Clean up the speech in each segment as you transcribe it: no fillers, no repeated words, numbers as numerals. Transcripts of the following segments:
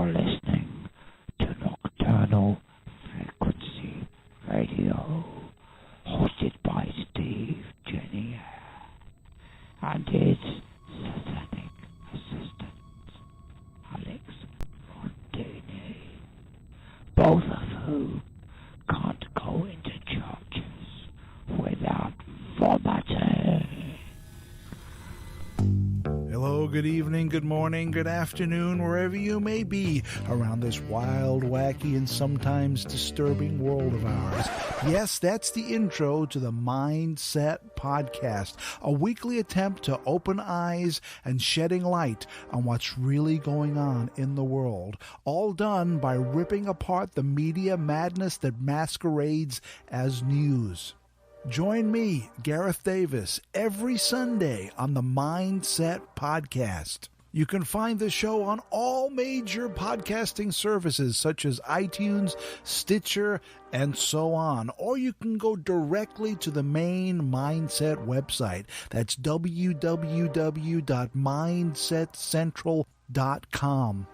You're listening to Nocturnal Frequency Radio, hosted by Steve Jennier and his satanic assistant, Alex Fontini, both of whom can't go into churches without vomiting. Hello, good evening, good morning, good afternoon, wherever you may be around this wild, wacky, and sometimes disturbing world of ours. Yes, that's the intro to the Mindset Podcast, a weekly attempt to open eyes and shedding light on what's really going on in the world, all done by ripping apart the media madness that masquerades as news. Join me, Gareth Davis, every Sunday on the Mindset Podcast. You can find the show on all major podcasting services such as iTunes, Stitcher, and so on. Or you can go directly to the main Mindset website. That's www.mindsetcentral.com.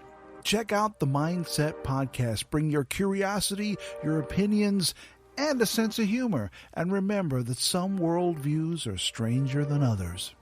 Check out the Mindset Podcast. Bring your curiosity, your opinions, and a sense of humor. And remember that some worldviews are stranger than others.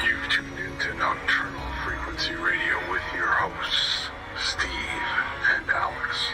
You've tuned into Nocturnal Frequency Radio with your hosts, Steve and Alex.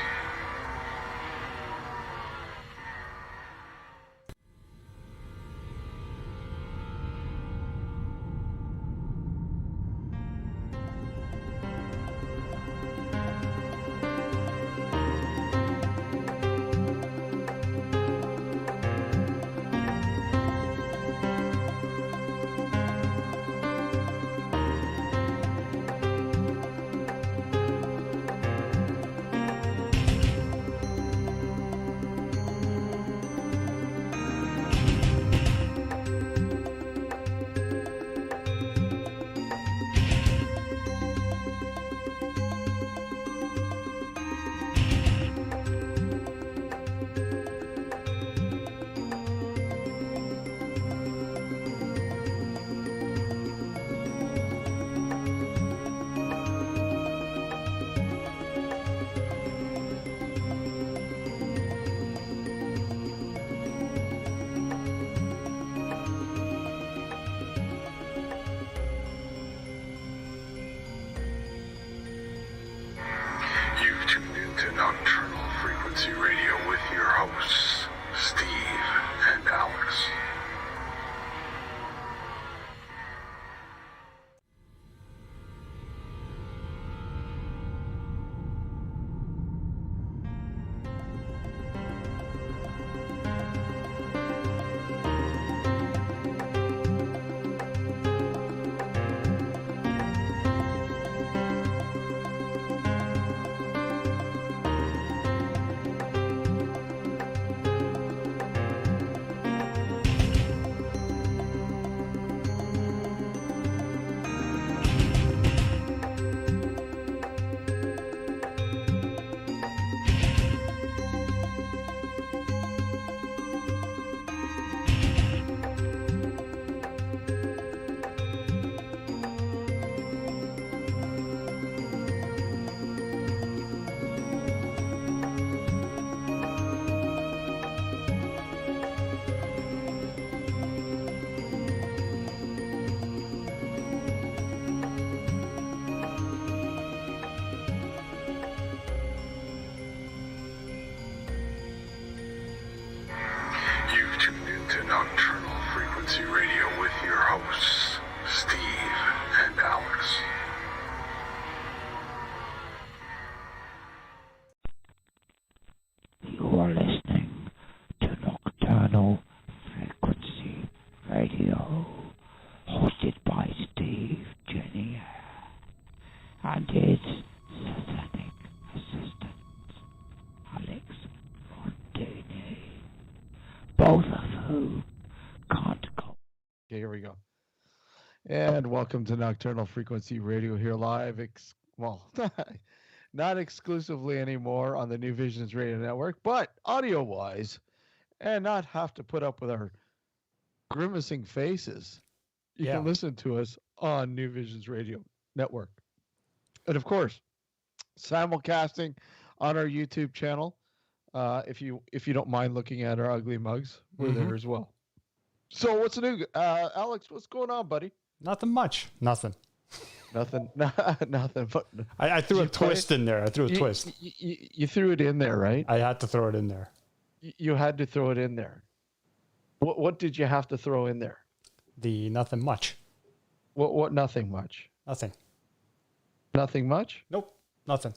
You've tuned into Nocturnal Frequency Radio with your hosts, Steve and Alex. Nocturnal Frequency Radio with your hosts, Steve and Alex. You are listening to Nocturnal Frequency Radio, hosted by Steve, Jenny, and his satanic assistant, Alex Montini, both of whom can't go. Okay, here we go. And welcome to Nocturnal Frequency Radio here live. Not exclusively anymore on the New Visions Radio Network, but audio-wise, and not have to put up with our grimacing faces. You can listen to us on New Visions Radio Network. And of course, simulcasting on our YouTube channel. If you don't mind looking at our ugly mugs, we're there as well. So what's new, Alex? What's going on, buddy? Nothing much. Nothing. Nothing. But I threw a twist in there. You threw it in there, right? I had to throw it in there. You had to throw it in there. What did you have to throw in there? The nothing much. What nothing much? Nothing. Nothing much? Nope. Nothing.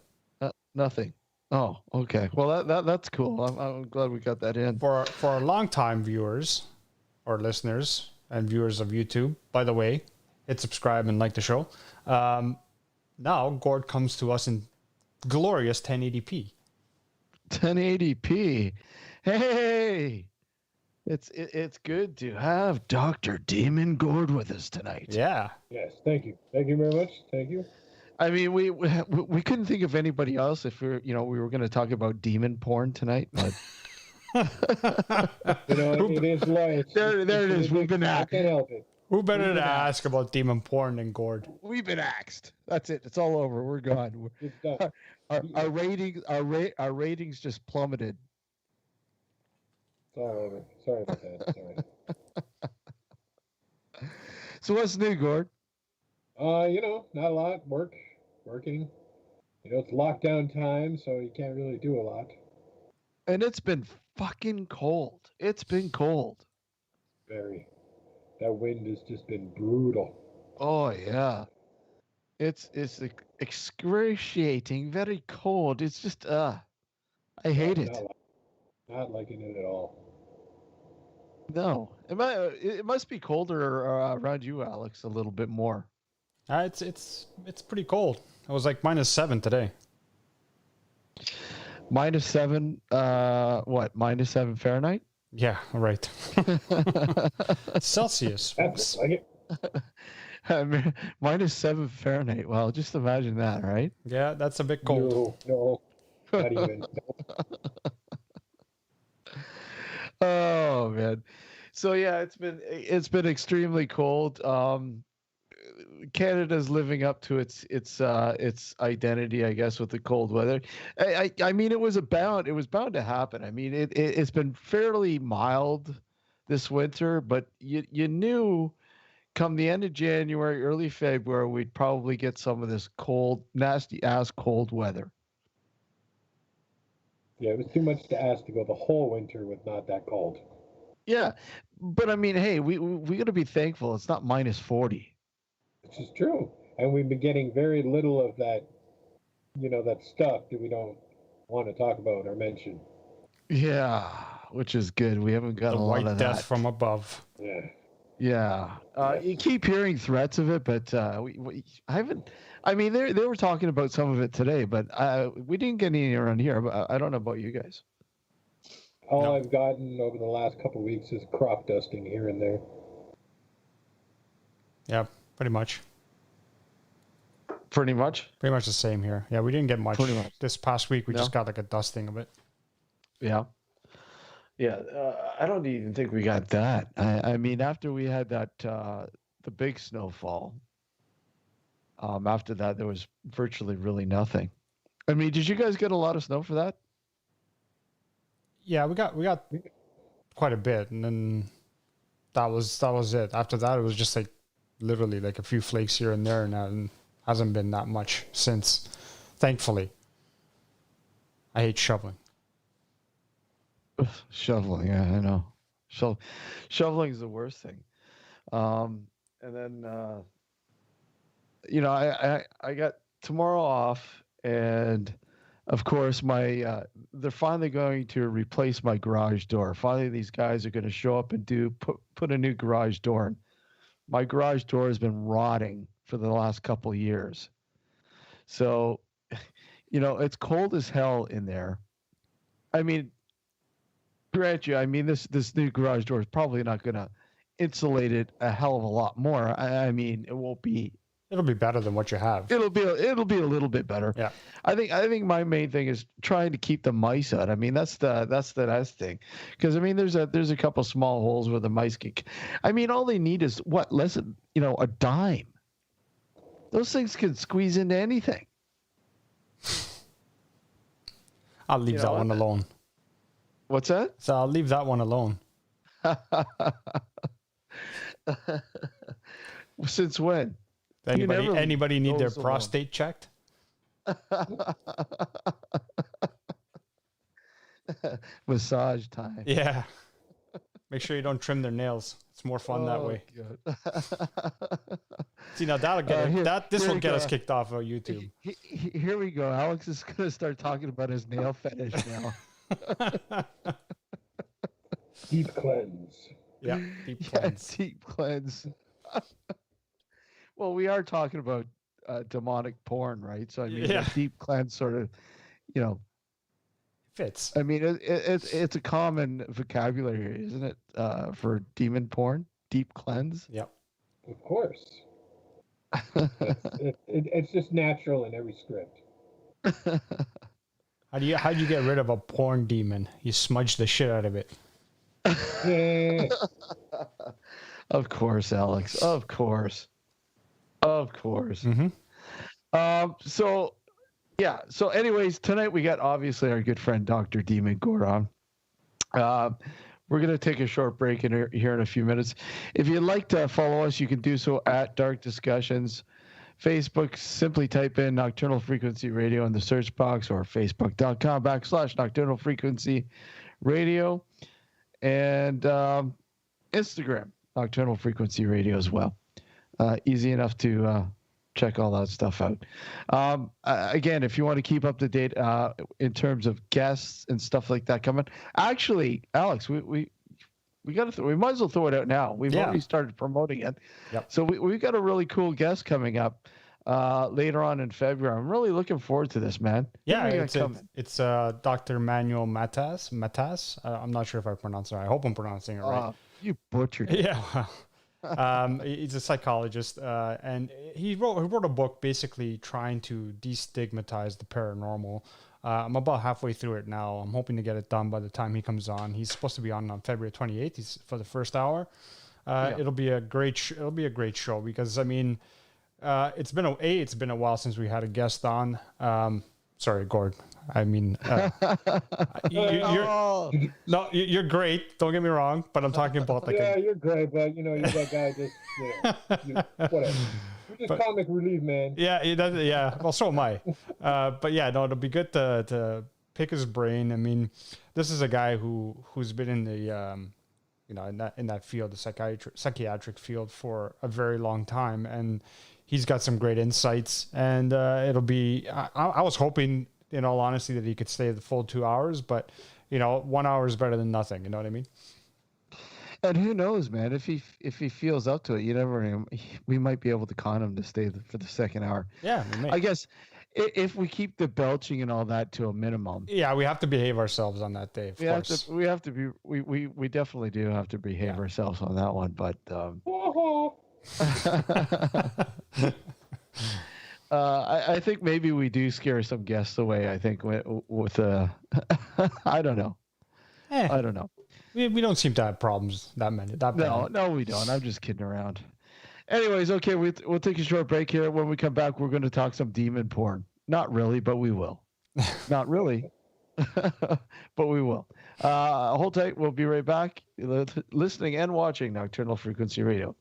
Nothing. Oh, okay. Well, that's cool. I'm glad we got that in. For our longtime viewers or listeners and viewers of YouTube, by the way, hit subscribe and like the show. Now Gord comes to us in glorious 1080p. 1080p. Hey, it's good to have Dr. Demon Gord with us tonight. Yeah. Yes, thank you. Thank you very much. Thank you. I mean, we couldn't think of anybody else if we were going to talk about demon porn tonight, but it is light. There it is. We've been I can't help it. Who better to ask about demon porn than Gord? We've been axed. That's it. It's all over. We're gone. It's done. Our ratings just plummeted. It's all over. Sorry about that. Sorry. So what's new, Gord? Not a lot. Working. It's lockdown time, so you can't really do a lot. And it's been fucking cold. It's been cold. Very. That wind has just been brutal. Oh yeah. It's excruciating, very cold. It's just I hate it. Not liking it at all. No. It must be colder around you, Alex, a little bit more. It's pretty cold. It was like -7 today. -7, what? -7 Fahrenheit? Yeah, right. Celsius. That's like it. -7 Fahrenheit. Well, just imagine that, right? Yeah, that's a bit cold. No, not even. Oh man. So yeah, it's been extremely cold. Canada's living up to its identity, I guess, with the cold weather. I mean, it was bound to happen. I mean, it's been fairly mild this winter, but you knew come the end of January, early February, we'd probably get some of this cold, nasty ass cold weather. Yeah, it was too much to ask to go the whole winter with not that cold. Yeah, but I mean, hey, we got to be thankful it's not -40. Which is true. And we've been getting very little of that, that stuff that we don't want to talk about or mention. Yeah, which is good. We haven't got The a lot white of death that. from above. Yeah. Yeah. You keep hearing threats of it, but I haven't. I mean, they were talking about some of it today, but we didn't get any around here. But I don't know about you guys. All I've gotten over the last couple of weeks is crop dusting here and there. Yeah, pretty much. Pretty much. Pretty much the same here. Yeah, we didn't get much. Pretty much. This past week, we No? just got like a dusting of it. Yeah. Yeah. I don't even think we got that. I mean, after we had that the big snowfall, after that there was virtually really nothing. I mean, did you guys get a lot of snow for that? Yeah, we got quite a bit, and then that was it. After that, it was just like literally like a few flakes here and there, and hasn't been that much since. Thankfully, I hate shoveling. Shoveling, yeah, I know. Shoveling is the worst thing. And then I got tomorrow off, and of course they're finally going to replace my garage door. Finally, these guys are going to show up and put a new garage door in. My garage door has been rotting for the last couple of years. So, it's cold as hell in there. I mean, grant you, this new garage door is probably not going to insulate it a hell of a lot more. I mean, it won't be. It'll be better than what you have. It'll be a little bit better. Yeah. I think my main thing is trying to keep the mice out. I mean, that's the nice thing, because I mean, there's a couple small holes where the mice can. I mean, all they need is less than a dime. Those things can squeeze into anything. I'll leave that one alone. What's that? So I'll leave that one alone. Since when? Anybody need their prostate checked? Massage time. Yeah. Make sure you don't trim their nails. It's more fun that way. See, now that'll get this will get us kicked off of YouTube. Here we go. Alex is going to start talking about his nail fetish now. Deep cleanse. Yeah, deep cleanse. Yeah, deep cleanse. Well, we are talking about demonic porn, right? So I mean, that deep cleanse sort of, fits. I mean, it's a common vocabulary, isn't it, for demon porn? Deep cleanse. Yep. Of course. It's just natural in every script. How do you get rid of a porn demon? You smudge the shit out of it. Yeah. Of course, Alex. Of course. Mm-hmm. So anyways, tonight we got obviously our good friend Dr. Demon Gord on. We're going to take a short break here in a few minutes. If you'd like to follow us, you can do so at Dark Discussions. Facebook, simply type in Nocturnal Frequency Radio in the search box, or facebook.com/Nocturnal Frequency Radio. And Instagram, Nocturnal Frequency Radio as well. Easy enough to check all that stuff out. Again, if you want to keep up to date in terms of guests and stuff like that coming. Actually, Alex, we might as well throw it out now. We've already started promoting it. Yep. So we've got a really cool guest coming up later on in February. I'm really looking forward to this, man. Yeah, it's Dr. Manuel Matas. I'm not sure if I pronounced it right. I hope I'm pronouncing it right. You butchered it. Yeah. He's a psychologist, and he wrote a book basically trying to destigmatize the paranormal. I'm about halfway through it now. I'm hoping to get it done by the time he comes on. He's supposed to be on February 28th. He's for the first hour. It'll be a great show because I mean, it's been a while since we had a guest on. Sorry, Gord. I mean, you're great. Don't get me wrong, but I'm talking about you're great, but you're that guy whatever. You're just comic relief, man. Yeah. Well, so am I. But yeah, no, it'll be good to pick his brain. I mean, this is a guy who's been in the in that field, the psychiatric field, for a very long time, and he's got some great insights. And it'll be. I was hoping, in all honesty, that he could stay the full 2 hours, but 1 hour is better than nothing. You know what I mean? And who knows, man? If he feels up to it, you never know. We might be able to con him to stay for the second hour. Yeah, I guess if we keep the belching and all that to a minimum. Yeah, we have to behave ourselves on that day. We definitely do have to behave ourselves on that one. But I think maybe we do scare some guests away. I think with I don't know. I don't know. We don't seem to have problems that many. No, we don't. I'm just kidding around. Anyways, okay, we'll take a short break here. When we come back, we're going to talk some demon porn. Not really, but we will. Not really, but we will. Hold tight. We'll be right back. Listening and watching Nocturnal Frequency Radio.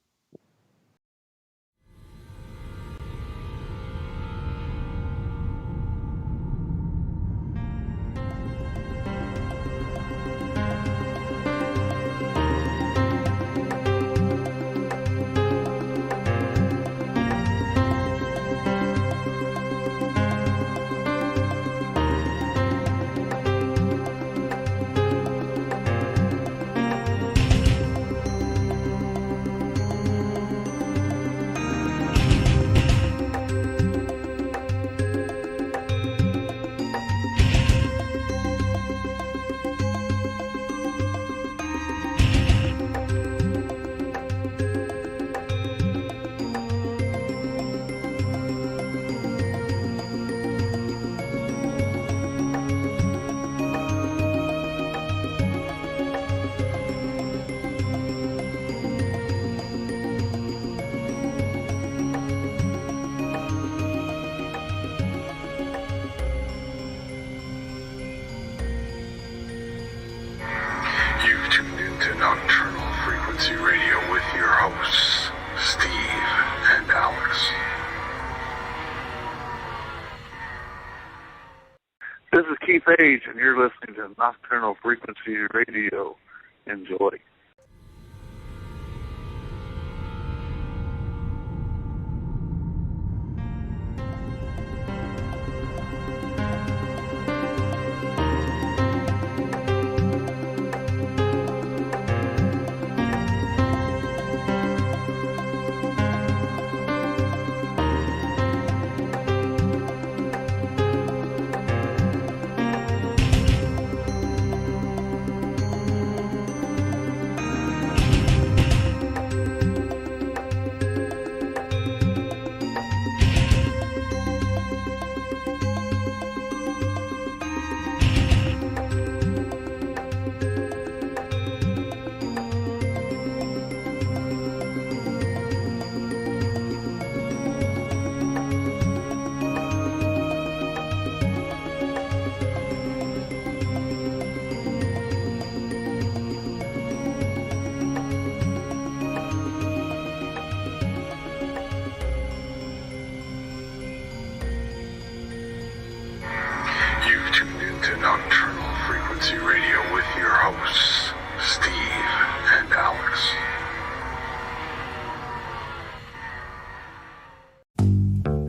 Nocturnal Frequency Radio with your hosts, Steve and Alex. This is Keith Age, and you're listening to Nocturnal Frequency Radio. Enjoy. You've tuned into Nocturnal Frequency Radio with your hosts, Steve and Alex.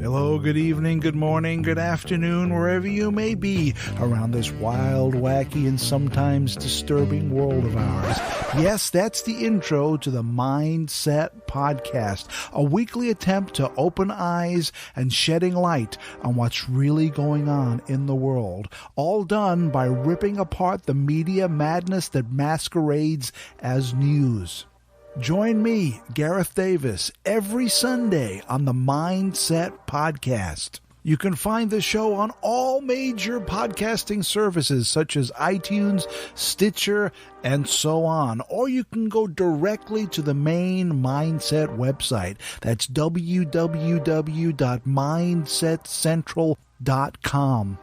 Hello, good evening, good morning, good afternoon, wherever you may be around this wild, wacky, and sometimes disturbing world of ours. Yes, that's the intro to the Mindset Podcast, a weekly attempt to open eyes and shedding light on what's really going on in the world, all done by ripping apart the media madness that masquerades as news. Join me, Gareth Davis, every Sunday on the Mindset Podcast. You can find the show on all major podcasting services such as iTunes, Stitcher, and so on. Or you can go directly to the main Mindset website. That's www.mindsetcentral.com.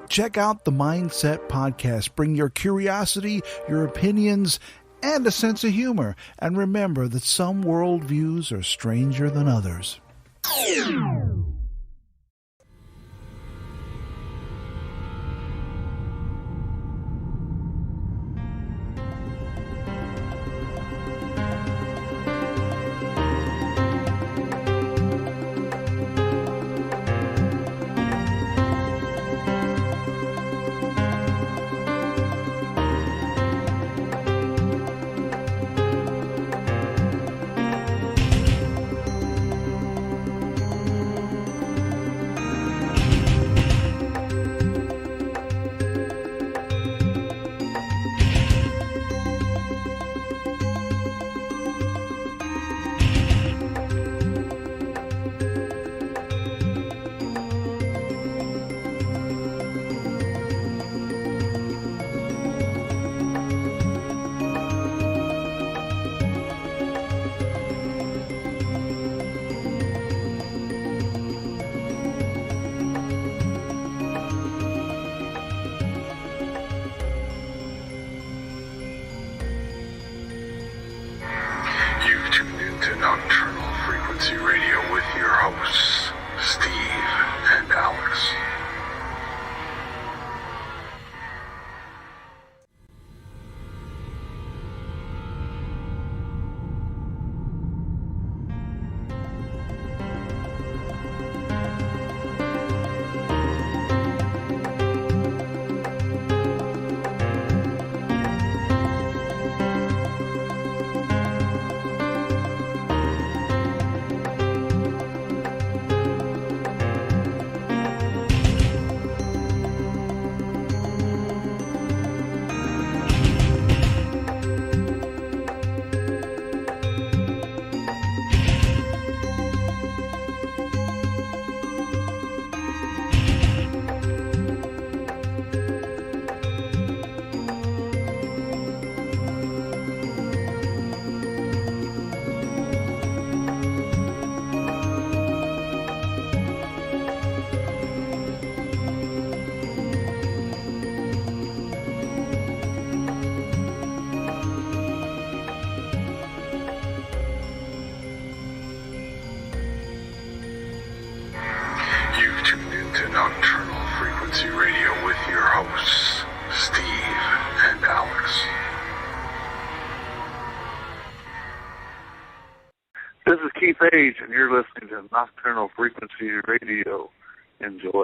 Check out the Mindset Podcast. Bring your curiosity, your opinions, and a sense of humor. And remember that some worldviews are stranger than others. Keith Age, and you're listening to Nocturnal Frequency Radio. Enjoy.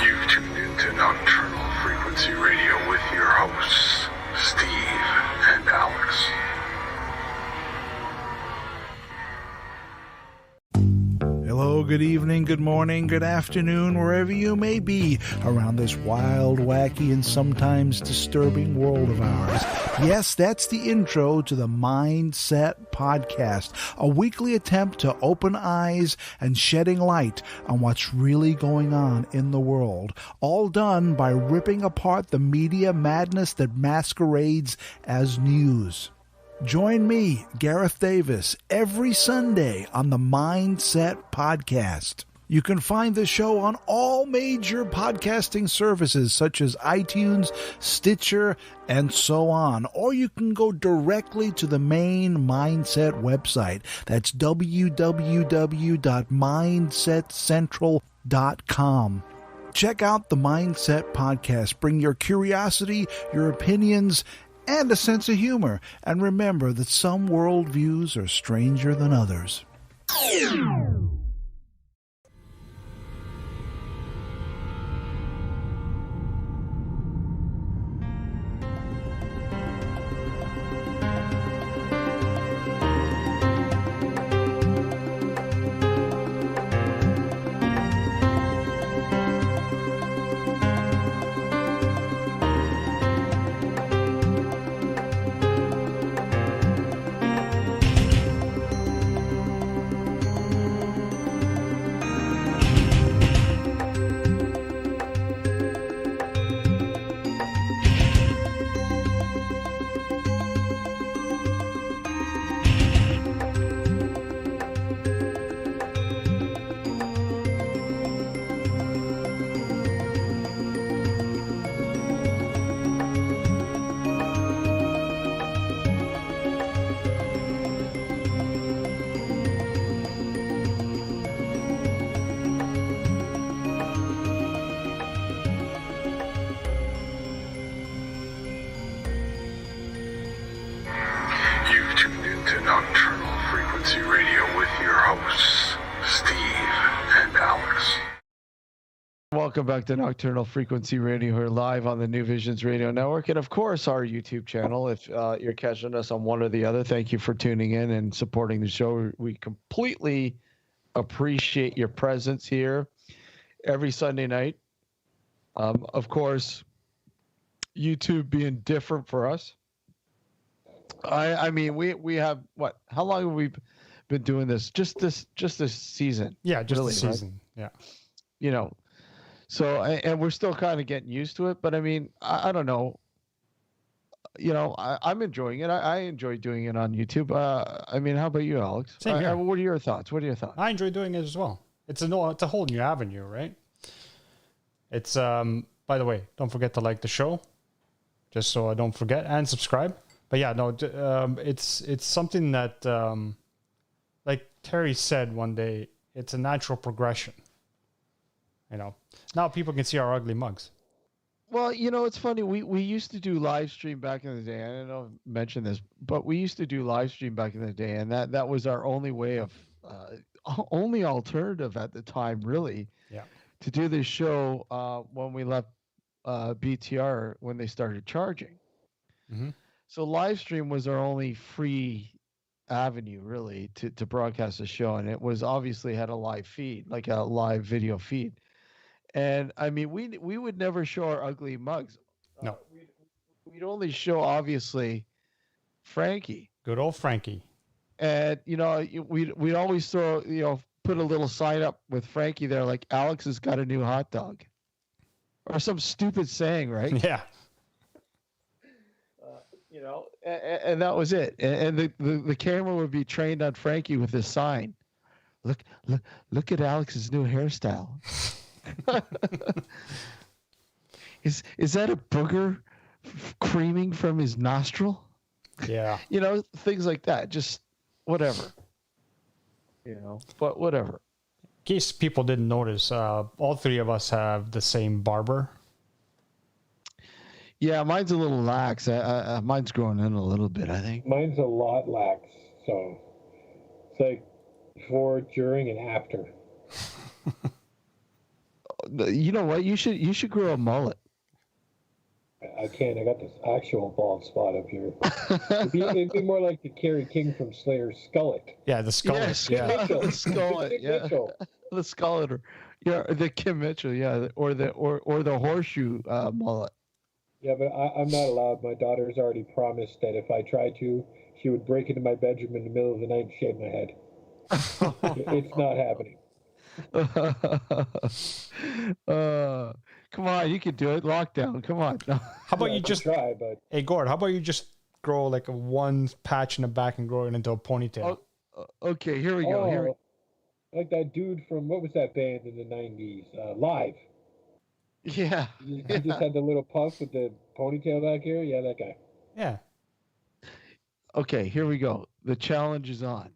You've tuned into Nocturnal Frequency Radio with your hosts, Steve and Alex. Hello, good evening, good morning, good afternoon, wherever you may be around this wild, wacky, and sometimes disturbing world of ours. Yes, that's the intro to the Mindset Podcast, a weekly attempt to open eyes and shedding light on what's really going on in the world, all done by ripping apart the media madness that masquerades as news. Join me, Gareth Davis, every Sunday on the Mindset Podcast. You can find the show on all major podcasting services such as iTunes, Stitcher, and so on. Or you can go directly to the main Mindset website. That's www.mindsetcentral.com. Check out the Mindset Podcast. Bring your curiosity, your opinions, and a sense of humor. And remember that some worldviews are stranger than others. You've tuned into Nocturnal Frequency Radio with your hosts, Steve and Alex. Welcome back to Nocturnal Frequency Radio. We're live on the New Visions Radio Network and, of course, our YouTube channel. If you're catching us on one or the other, thank you for tuning in and supporting the show. We completely appreciate your presence here every Sunday night. Of course, YouTube being different for us. I mean, we have what? How long have we been doing this? Just this season. Yeah, just really, the season. Right? Yeah. You know, so and we're still kind of getting used to it. But I mean, I don't know. You know, I'm enjoying it. I enjoy doing it on YouTube. I mean, how about you, Alex? Same here. What are your thoughts? I enjoy doing it as well. It's a whole new avenue, right? It's by the way, don't forget to like the show, just so I don't forget, and subscribe. But yeah, no, it's something that, like Terry said one day, it's a natural progression. You know, now people can see our ugly mugs. Well, you know, it's funny. We used to do live stream back in the day. I don't know if I mentioned this, but we used to do live stream back in the day, and that was our only way of only alternative at the time, really. Yeah. to do this show when we left BTR when they started charging. Mm-hmm. So live stream was our only free avenue really to broadcast the show, and it was obviously had a live feed, like a live video feed. And I mean, we would never show our ugly mugs. No. We'd only show obviously Frankie. Good old Frankie. And we'd always throw put a little sign up with Frankie there, like Alex has got a new hot dog, or some stupid saying, right? Yeah. And that was it. And the camera would be trained on Frankie with this sign. Look at Alex's new hairstyle. Is that a booger creaming from his nostril? Yeah. Things like that. Just whatever. But whatever. In case people didn't notice, all three of us have the same barber. Yeah, mine's a little lax. Mine's growing in a little bit, I think. Mine's a lot lax, so it's like before, during, and after. You know what? You should grow a mullet. I can't. I got this actual bald spot up here. It'd be more like the Kerry King from Slayer's Skullet. Yeah, the skullet. Yeah, Yeah. the skullet. Yeah, Mitchell. the skullet. The Kim Mitchell. Yeah, or the horseshoe mullet. Yeah, but I'm not allowed. My daughter's already promised that if I try to, she would break into my bedroom in the middle of the night and shave my head. It's not happening. Come on, you can do it. Lockdown. Come on. How about you just try? But hey Gord, how about you just grow like one patch in the back and grow it into a ponytail? Okay, here we go. Like that dude from what was that band in the '90s? Live. Yeah. He just had the little puff with the ponytail back here. Yeah, that guy. Yeah. Okay, here we go. The challenge is on.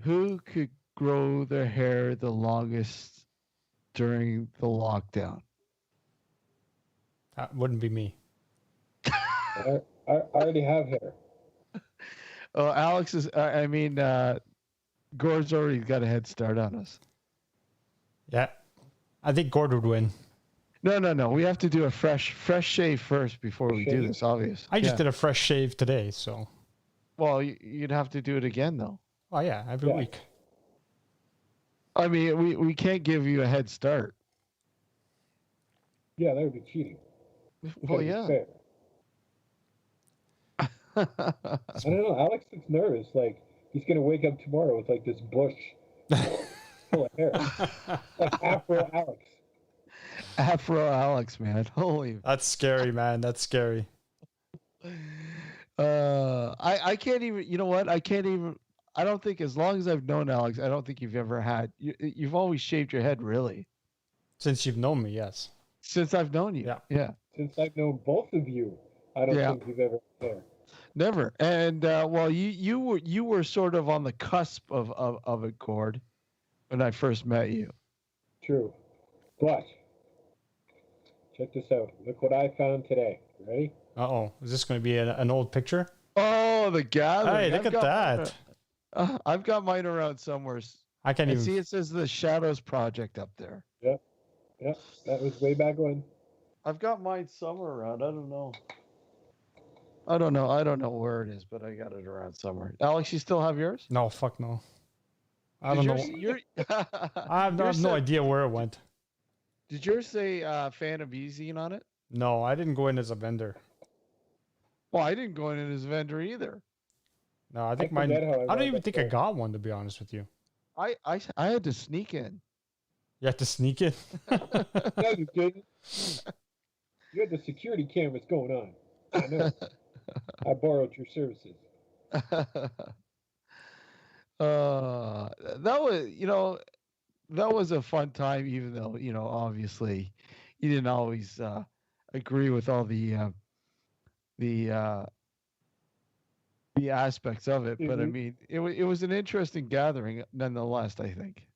Who could grow their hair the longest during the lockdown? That wouldn't be me. I already have hair. Oh, Alex is. Gord's already got a head start on us. Yeah. I think Gord would win. No. We have to do a fresh shave first before we do this, obvious. I just did a fresh shave today, so. Well, you'd have to do it again, though. Oh, yeah, every week. I mean, we can't give you a head start. Yeah, that would be cheating. Well, yeah. I don't know. Alex looks nervous. Like, he's going to wake up tomorrow with, like, this bush full of hair. Like Afro Alex. Afro Alex, man. Holy. That's scary, man. That's scary. I can't even, you know what? I don't think, as long as I've known Alex, I don't think you've ever had, you've always shaved your head, really. Since you've known me, yes. Since I've known you. Yeah. Since I've known both of you, I don't think you've ever had hair. Never. And, well, you were sort of on the cusp of it, Gord, when I first met you. True. But, check this out. Look what I found today. Ready? Uh-oh. Is this going to be an old picture? Oh, the gathering. Hey, look at that. I've got mine around somewhere. I can't even see. It says the Shadows Project up there. Yep. That was way back when. I've got mine somewhere around. I don't know. I don't know where it is, but I got it around somewhere. Alex, you still have yours? No, fuck no. I don't know. I have no idea where it went. Did yours say fan of E-Zine on it? No, I didn't go in as a vendor. Well, I didn't go in as a vendor either. No, I think mine. I don't even think I got one, to be honest with you. I had to sneak in. You had to sneak in? No, you didn't. You had the security cameras going on. I know. I borrowed your services. That was a fun time, even though, obviously you didn't always agree with all the aspects of it, but I mean, it was an interesting gathering nonetheless, I think.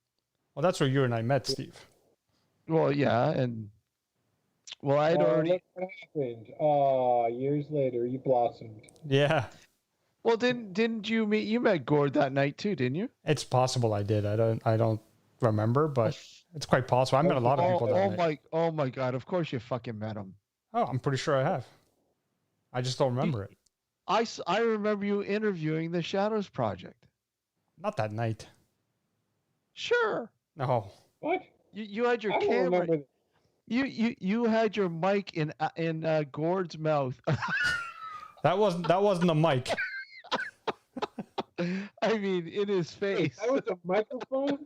Well, that's where you and I met, Steve. Well, yeah, and I'd already. Look what happened. Years later, you blossomed. Yeah. Well, didn't you met Gord that night too, didn't you? It's possible I did. I don't remember, but it's quite possible. I met a lot of people that night. Oh my God! Of course you fucking met him. Oh, I'm pretty sure I have. I just don't remember it. I remember you interviewing the Shadows Project. Not that night. Sure. No. What? You had your I don't camera. remember. You had your mic in Gord's mouth. That wasn't a mic. I mean, in his face. That was a microphone?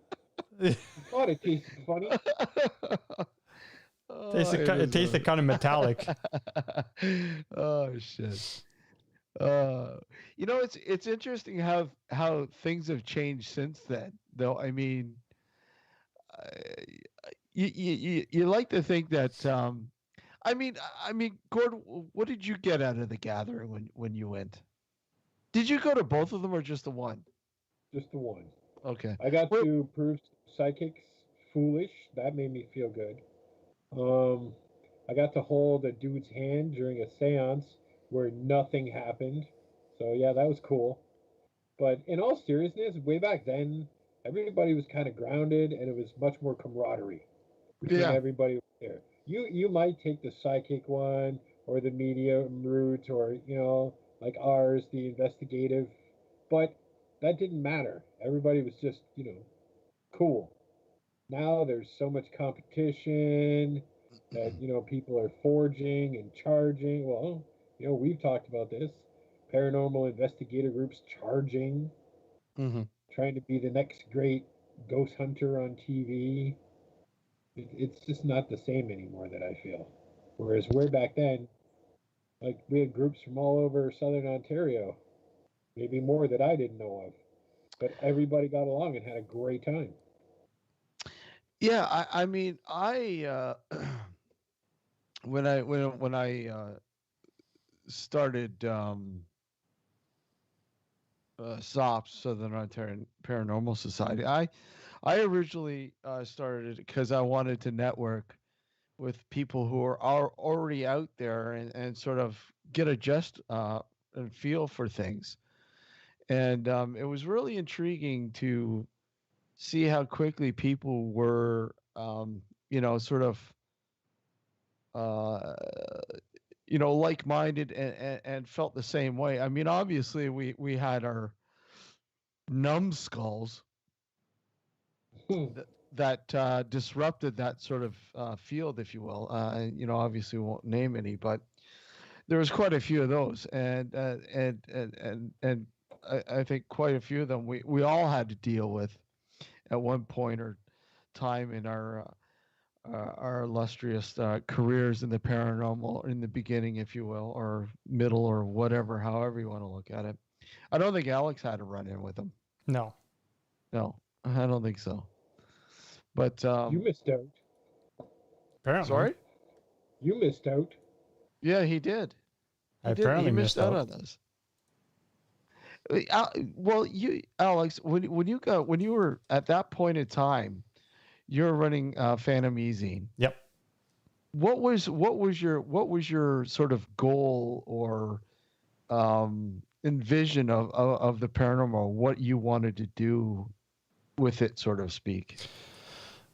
I thought it tasted funny. It tasted kind of metallic. Oh shit. It's interesting how things have changed since then. Though I mean, you like to think that. I mean, Gord, what did you get out of the gathering when you went? Did you go to both of them or just the one? Just the one. Okay. I got to prove psychics foolish. That made me feel good. I got to hold a dude's hand during a seance where nothing happened. So yeah, that was cool. But in all seriousness, way back then, everybody was kind of grounded, and it was much more camaraderie between everybody there. You might take the psychic one or the medium route, or like ours, the investigative, but that didn't matter. Everybody was just cool. Now there's so much competition that people are forging and charging. Well, we've talked about this. Paranormal investigator groups charging, trying to be the next great ghost hunter on TV. It's just not the same anymore, that I feel. Whereas way back then, like, we had groups from all over Southern Ontario, maybe more that I didn't know of, but everybody got along and had a great time. Yeah, I mean, when I started SOPS, Southern Ontario Paranormal Society, I originally started it because I wanted to network with people who are already out there and sort of get a gist and feel for things. And it was really intriguing to see how quickly people were, sort of, like-minded and felt the same way. I mean, obviously we had our numbskulls that disrupted that sort of field, if you will. Obviously we won't name any, but there was quite a few of those, and I think quite a few of them we all had to deal with at one point or time in our illustrious careers in the paranormal, in the beginning, if you will, or middle, or whatever, however you want to look at it. I don't think Alex had a run-in with them. No, I don't think so. But you missed out. Apparently. Sorry? You missed out. Yeah, he did. He missed out on this. Well, Alex, when you were at that point in time, you were running Phantom Ezine. Yep. What was your sort of goal or envision of the paranormal? What you wanted to do with it, so to speak?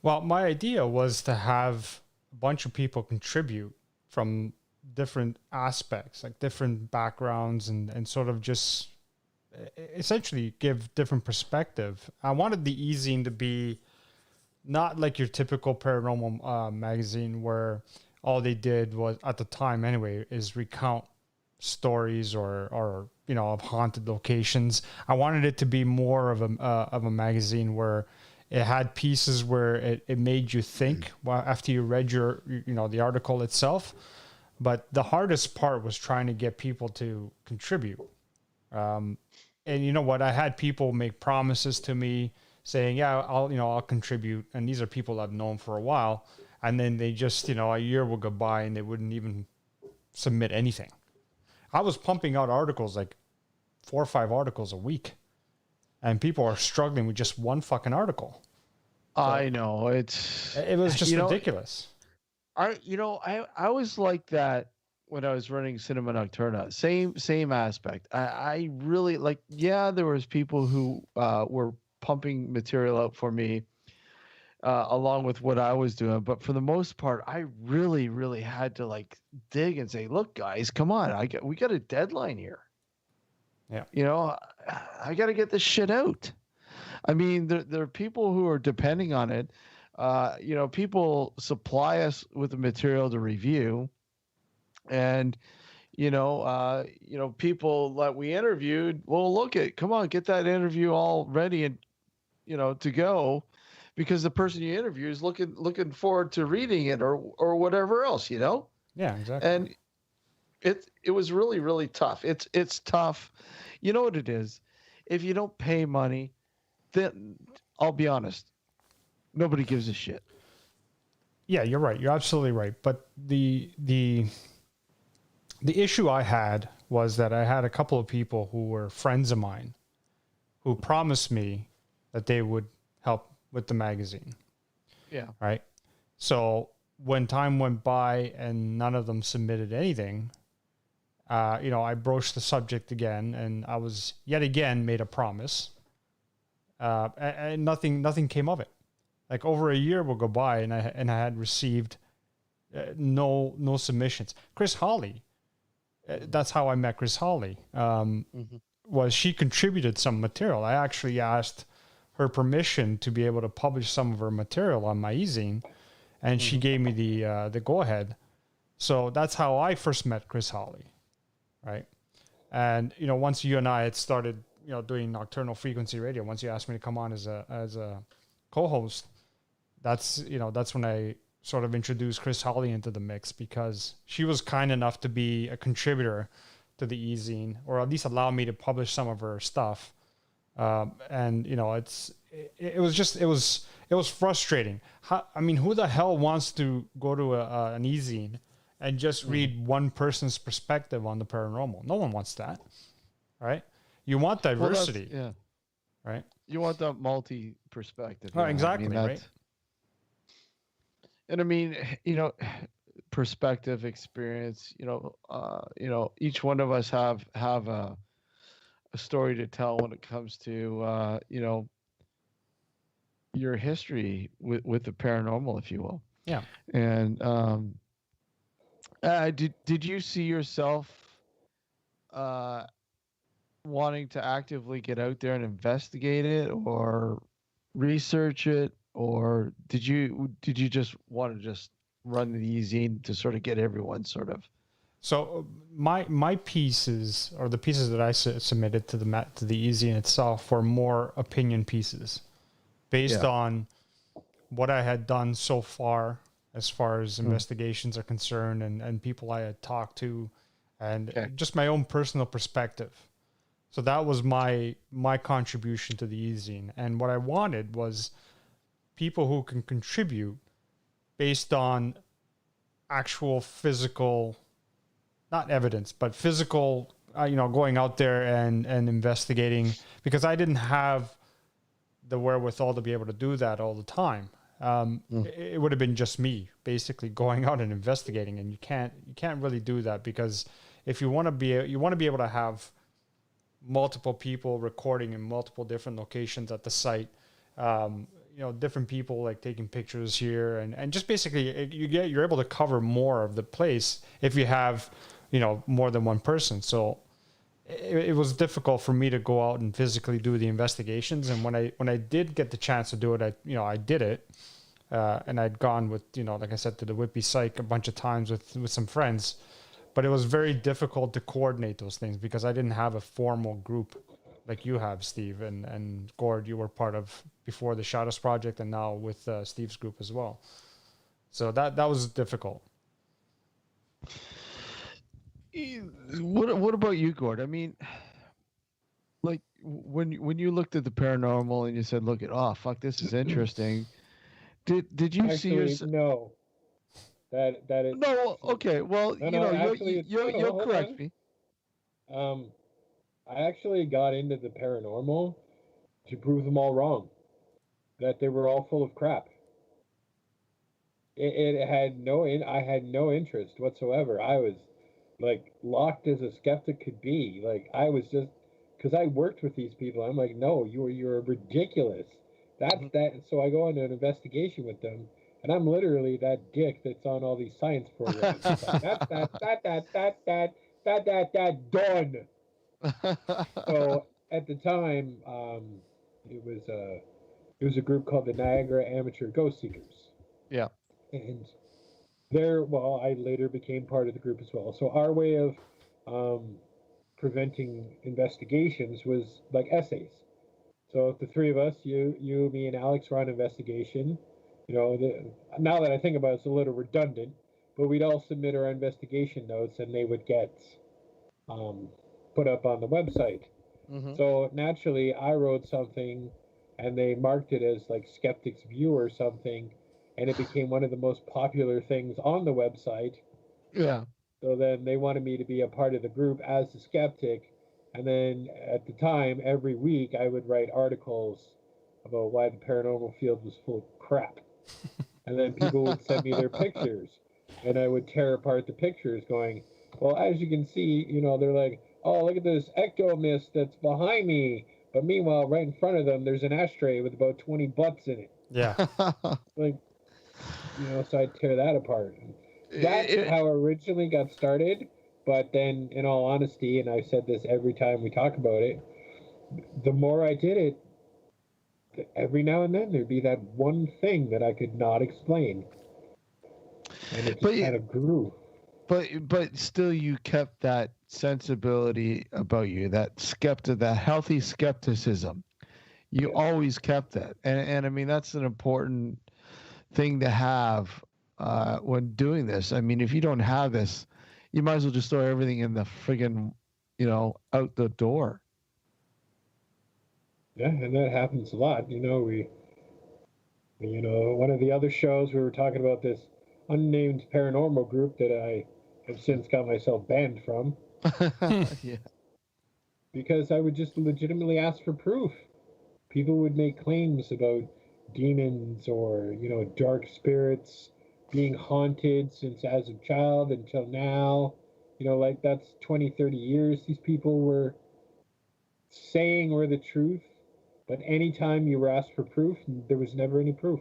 Well, my idea was to have a bunch of people contribute from different aspects, like different backgrounds, and sort of just essentially give different perspective. I wanted the e-zine to be not like your typical paranormal magazine where all they did was, at the time anyway, is recount stories or of haunted locations. I wanted it to be more of a magazine where it had pieces where it made you think after you read the article itself. But the hardest part was trying to get people to contribute. And you know what? I had people make promises to me saying, yeah, I'll contribute. And these are people I've known for a while. And then they just, a year will go by and they wouldn't even submit anything. I was pumping out articles, like 4 or 5 articles a week. And people are struggling with just one fucking article. So I know. It was just ridiculous. I was like that when I was running Cinema Nocturna. Same aspect. I really there was people who were pumping material out for me, along with what I was doing. But for the most part, I really, really had to like dig and say, "Look, guys, come on! We got a deadline here. Yeah. You know, I got to get this shit out." I mean, there are people who are depending on it. You know, people supply us with the material to review, and people that we interviewed. Well, come on, get that interview all ready and to go, because the person you interview is looking forward to reading it or whatever else. Yeah, exactly. And it was really, really tough. It's tough. You know what it is? If you don't pay money, then I'll be honest, nobody gives a shit. Yeah, you're right. You're absolutely right. But the issue I had was that I had a couple of people who were friends of mine who promised me that they would help with the magazine. Yeah. Right. So when time went by and none of them submitted anything, I broached the subject again, and I was yet again made a promise, and nothing came of it. Like over a year will go by, and I had received no submissions. Chris Hawley, that's how I met Chris Hawley. Was she contributed some material? I actually asked her permission to be able to publish some of her material on my e-zine, and she gave me the go ahead. So that's how I first met Chris Hawley, right? And once you and I had started doing Nocturnal Frequency Radio, once you asked me to come on as a co-host, that's when I sort of introduced Chris Hawley into the mix, because she was kind enough to be a contributor to the e-zine, or at least allow me to publish some of her stuff. And it was frustrating. Who the hell wants to go to an e-zine and just read one person's perspective on the paranormal? No one wants that, right? You want diversity, right? You want that multi-perspective. Oh, exactly, right? And perspective, experience. Each one of us have a story to tell when it comes to your history with the paranormal, if you will. Yeah. And did you see yourself wanting to actively get out there and investigate it or research it, or did you just want to just run the e-zine to sort of get everyone sort of? So my pieces, or the pieces that I submitted to the e-zine itself, were more opinion pieces based on what I had done so far as investigations are concerned, and people I had talked to, and just my own personal perspective. So that was my contribution to the e-zine. And what I wanted was people who can contribute based on actual physical, not evidence, but physical, going out there and investigating, because I didn't have the wherewithal to be able to do that all the time. It would have been just me basically going out and investigating, and you can't really do that, because if you want to be able to have multiple people recording in multiple different locations at the site, different people like taking pictures here, and just basically you're able to cover more of the place if you have more than one person. So it was difficult for me to go out and physically do the investigations, and when I did get the chance to do it, I did it, and I'd gone with like I said, to the Whitby Psych a bunch of times with some friends. But it was very difficult to coordinate those things because I didn't have a formal group like you have, Steve, and Gord, you were part of before the Shadows Project, and now with Steve's group as well. So that was difficult. What about you, Gord? I mean, like when you looked at the paranormal and you said, "Look, fuck, this is interesting." Did you see yourself? No. That is no. Okay, well, you'll correct me. I actually got into the paranormal to prove them all wrong, that they were all full of crap. I had no interest whatsoever. I was like locked as a skeptic could be. Like I was just, because I worked with these people. I'm like, no, you're ridiculous. That's that. So I go into an investigation with them, and I'm literally that dick that's on all these science programs. It's like, that done. So at the time, it was a group called the Niagara Amateur Ghost Seekers, Yeah. and I later became part of the group as well. So our way of um, preventing investigations was like essays. So if the three of us, you, me, and Alex, were on investigation, now that I think about it, it's a little redundant, but we'd all submit our investigation notes, and they would get um, put up on the website. Mm-hmm. So naturally, I wrote something, and they marked it as like Skeptic's View or something, and it became one of the most popular things on the website. Yeah. So then they wanted me to be a part of the group as a skeptic. And then at the time, every week, I would write articles about why the paranormal field was full of crap. And then people would send me their pictures. And I would tear apart the pictures going, well, as you can see, they're like, oh, look at this ecto mist that's behind me. But meanwhile, right in front of them, there's an ashtray with about 20 butts in it. Yeah. Like, so I'd tear that apart. That's how it originally got started. But then, in all honesty, and I've said this every time we talk about it, the more I did it, every now and then there'd be that one thing that I could not explain. And it just kind of grew. But still, you kept that sensibility about you, that healthy skepticism. You always kept that, and I mean that's an important thing to have when doing this. I mean, if you don't have this, you might as well just throw everything in the friggin', out the door. Yeah, and that happens a lot. One of the other shows we were talking about this unnamed paranormal group that I have since got myself banned from. Yeah. Because I would just legitimately ask for proof. People would make claims about demons or, dark spirits being haunted since as a child until now. Like that's 20, 30 years these people were saying were the truth. But anytime you were asked for proof, there was never any proof.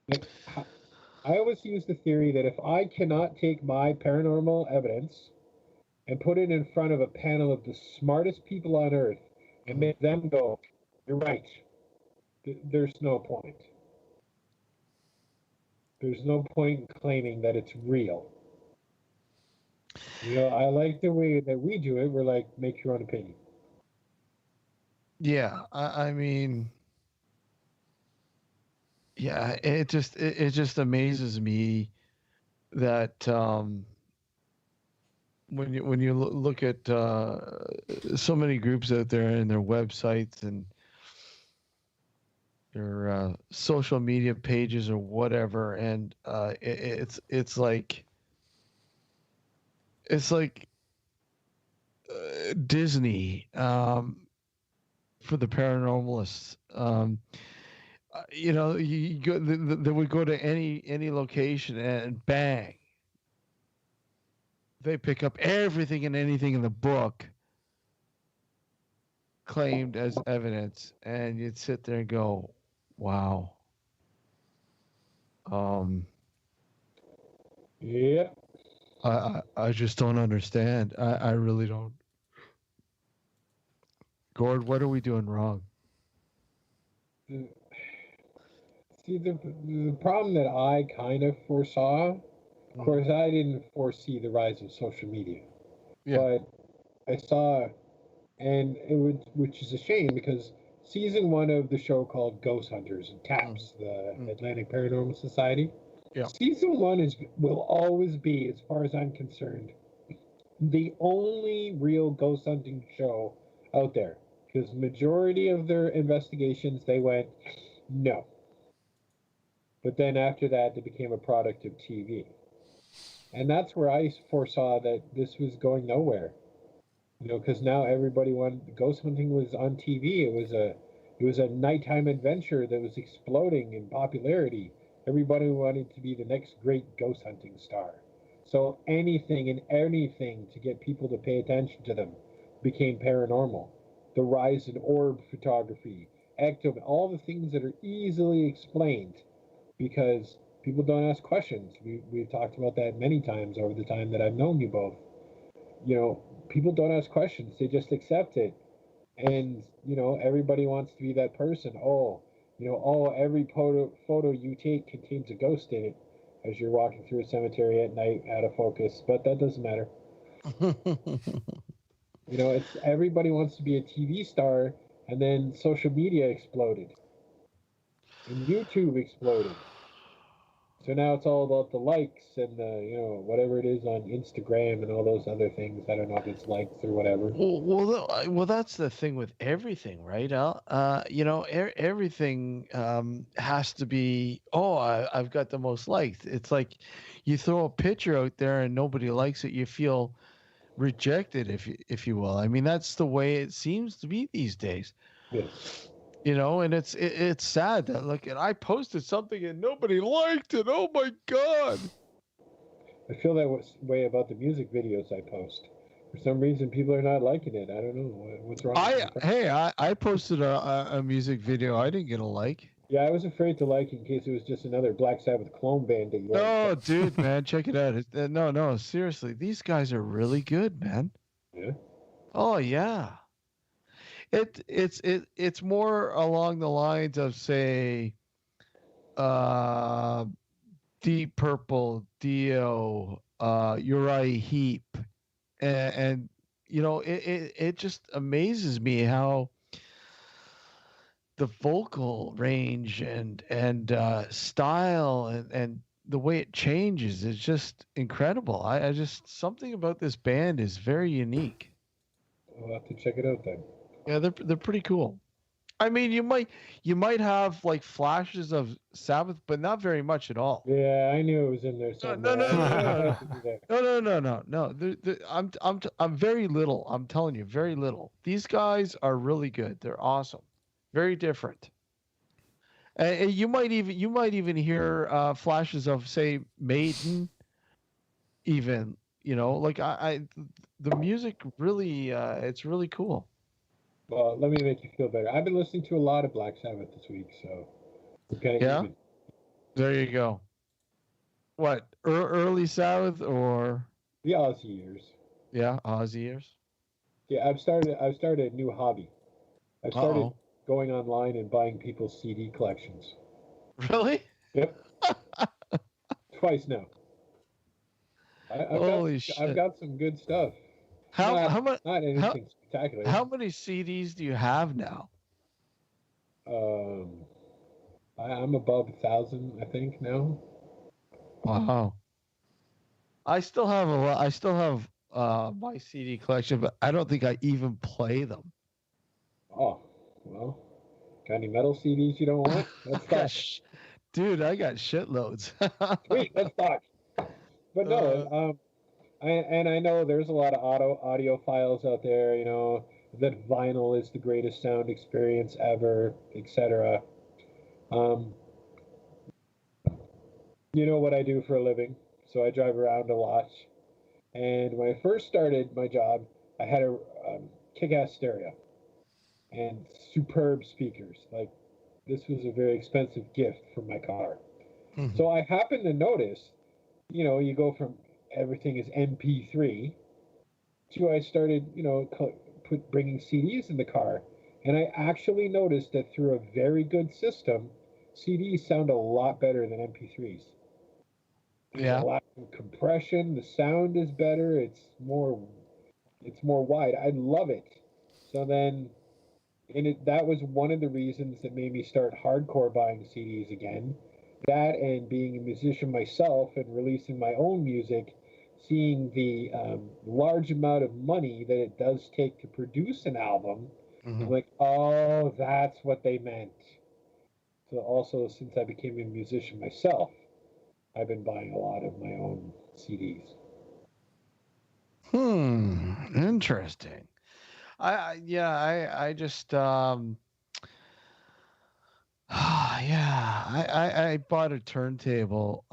Like, I always use the theory that if I cannot take my paranormal evidence and put it in front of a panel of the smartest people on earth and make them go, you're right, there's no point. There's no point in claiming that it's real. I like the way that we do it. We're like, make your own opinion. Yeah, I mean, yeah, it just amazes me that when you look at so many groups out there and their websites and their social media pages or whatever, and it's like Disney for the paranormalists. You go, they would go to any location and bang, they pick up everything and anything in the book claimed as evidence, and you'd sit there and go, wow. Yeah. I just don't understand. I really don't. Gord, what are we doing wrong? See, the problem that I kind of foresaw, of course, I didn't foresee the rise of social media. Yeah. But I saw, and which is a shame because season 1 of the show called Ghost Hunters and TAPS, the Atlantic Paranormal Society. Yeah. Season 1 will always be, as far as I'm concerned, the only real ghost hunting show out there. Because majority of their investigations, they went, no. But then after that, it became a product of TV. And that's where I foresaw that this was going nowhere. Because now everybody wanted, ghost hunting was on TV. It was a nighttime adventure that was exploding in popularity. Everybody wanted to be the next great ghost hunting star. So anything and anything to get people to pay attention to them became paranormal. The rise in orb photography, ectoplasm, all the things that are easily explained because people don't ask questions. We've talked about that many times over the time that I've known you both. You know, people don't ask questions, they just accept it. And, you know, everybody wants to be that person. Oh, you know, every photo you take contains a ghost in it as you're walking through a cemetery at night out of focus, but that doesn't matter. You know, it's everybody wants to be a TV star, and then social media exploded, and YouTube exploded. So now it's all about the likes and the, you know, whatever it is on Instagram and all those other things. I don't know if it's likes or whatever. Well, that's the thing with everything, right, Al? You know, everything has to be. Oh, I've got the most likes. It's like you throw a picture out there and nobody likes it, you feel rejected, if you will. I mean, that's the way it seems to be these days. Yes. You know, and it's sad that look, and I posted something and nobody liked it. Oh my God. I feel that way about the music videos I post. For some reason, people are not liking it. I don't know what's wrong. I posted a music video. I didn't get a like. Yeah, I was afraid to like it in case it was just another Black Sabbath clone band. No, dude, man, check it out. No, seriously, these guys are really good, man. Yeah. Oh yeah. It's more along the lines of, say, Deep Purple, Dio, Uriah Heep, and you know, it just amazes me how the vocal range and style and the way it changes is just incredible. I just, something about this band is very unique. I'll have to check it out then. Yeah, they're pretty cool. I mean, you might have like flashes of Sabbath, but not very much at all. Yeah, I knew it was in there somewhere. No. I'm very little. I'm telling you, very little. These guys are really good. They're awesome, very different. And you might even hear flashes of, say, Maiden. Even, you know, like the music really, it's really cool. Well, let me make you feel better. I've been listening to a lot of Black Sabbath this week, so we're kind of even. There you go. What, early Sabbath or the Aussie years? Yeah, Aussie years. Yeah, I've started a new hobby. I've started going online and buying people's CD collections. Really? Yep. Twice now. I've got some good stuff. How much? Not anything spectacular. How many CDs do you have now? I'm above 1,000, I think now. Wow. I still have a lot. I still have my CD collection, but I don't think I even play them. Oh, well, got any metal CDs you don't want? Let's talk. Dude, I got shitloads. Sweet, let's talk. But no, I know there's a lot of audiophiles out there, you know, that vinyl is the greatest sound experience ever, etc. You know what I do for a living, so I drive around a lot. And when I first started my job, I had a kick-ass stereo and superb speakers. Like, this was a very expensive gift from my car. Mm-hmm. So I happened to notice, you know, you go from everything is MP3 to I started, you know, bringing CDs in the car. And I actually noticed that through a very good system, CDs sound a lot better than MP3s. Yeah. A lot of compression, the sound is better, it's more wide. I love it. So then that was one of the reasons that made me start hardcore buying CDs again. That and being a musician myself and releasing my own music, seeing the large amount of money that it does take to produce an album, I'm like, oh, that's what they meant. So also, since I became a musician myself, I've been buying a lot of my own CDs. Interesting. I just I bought a turntable.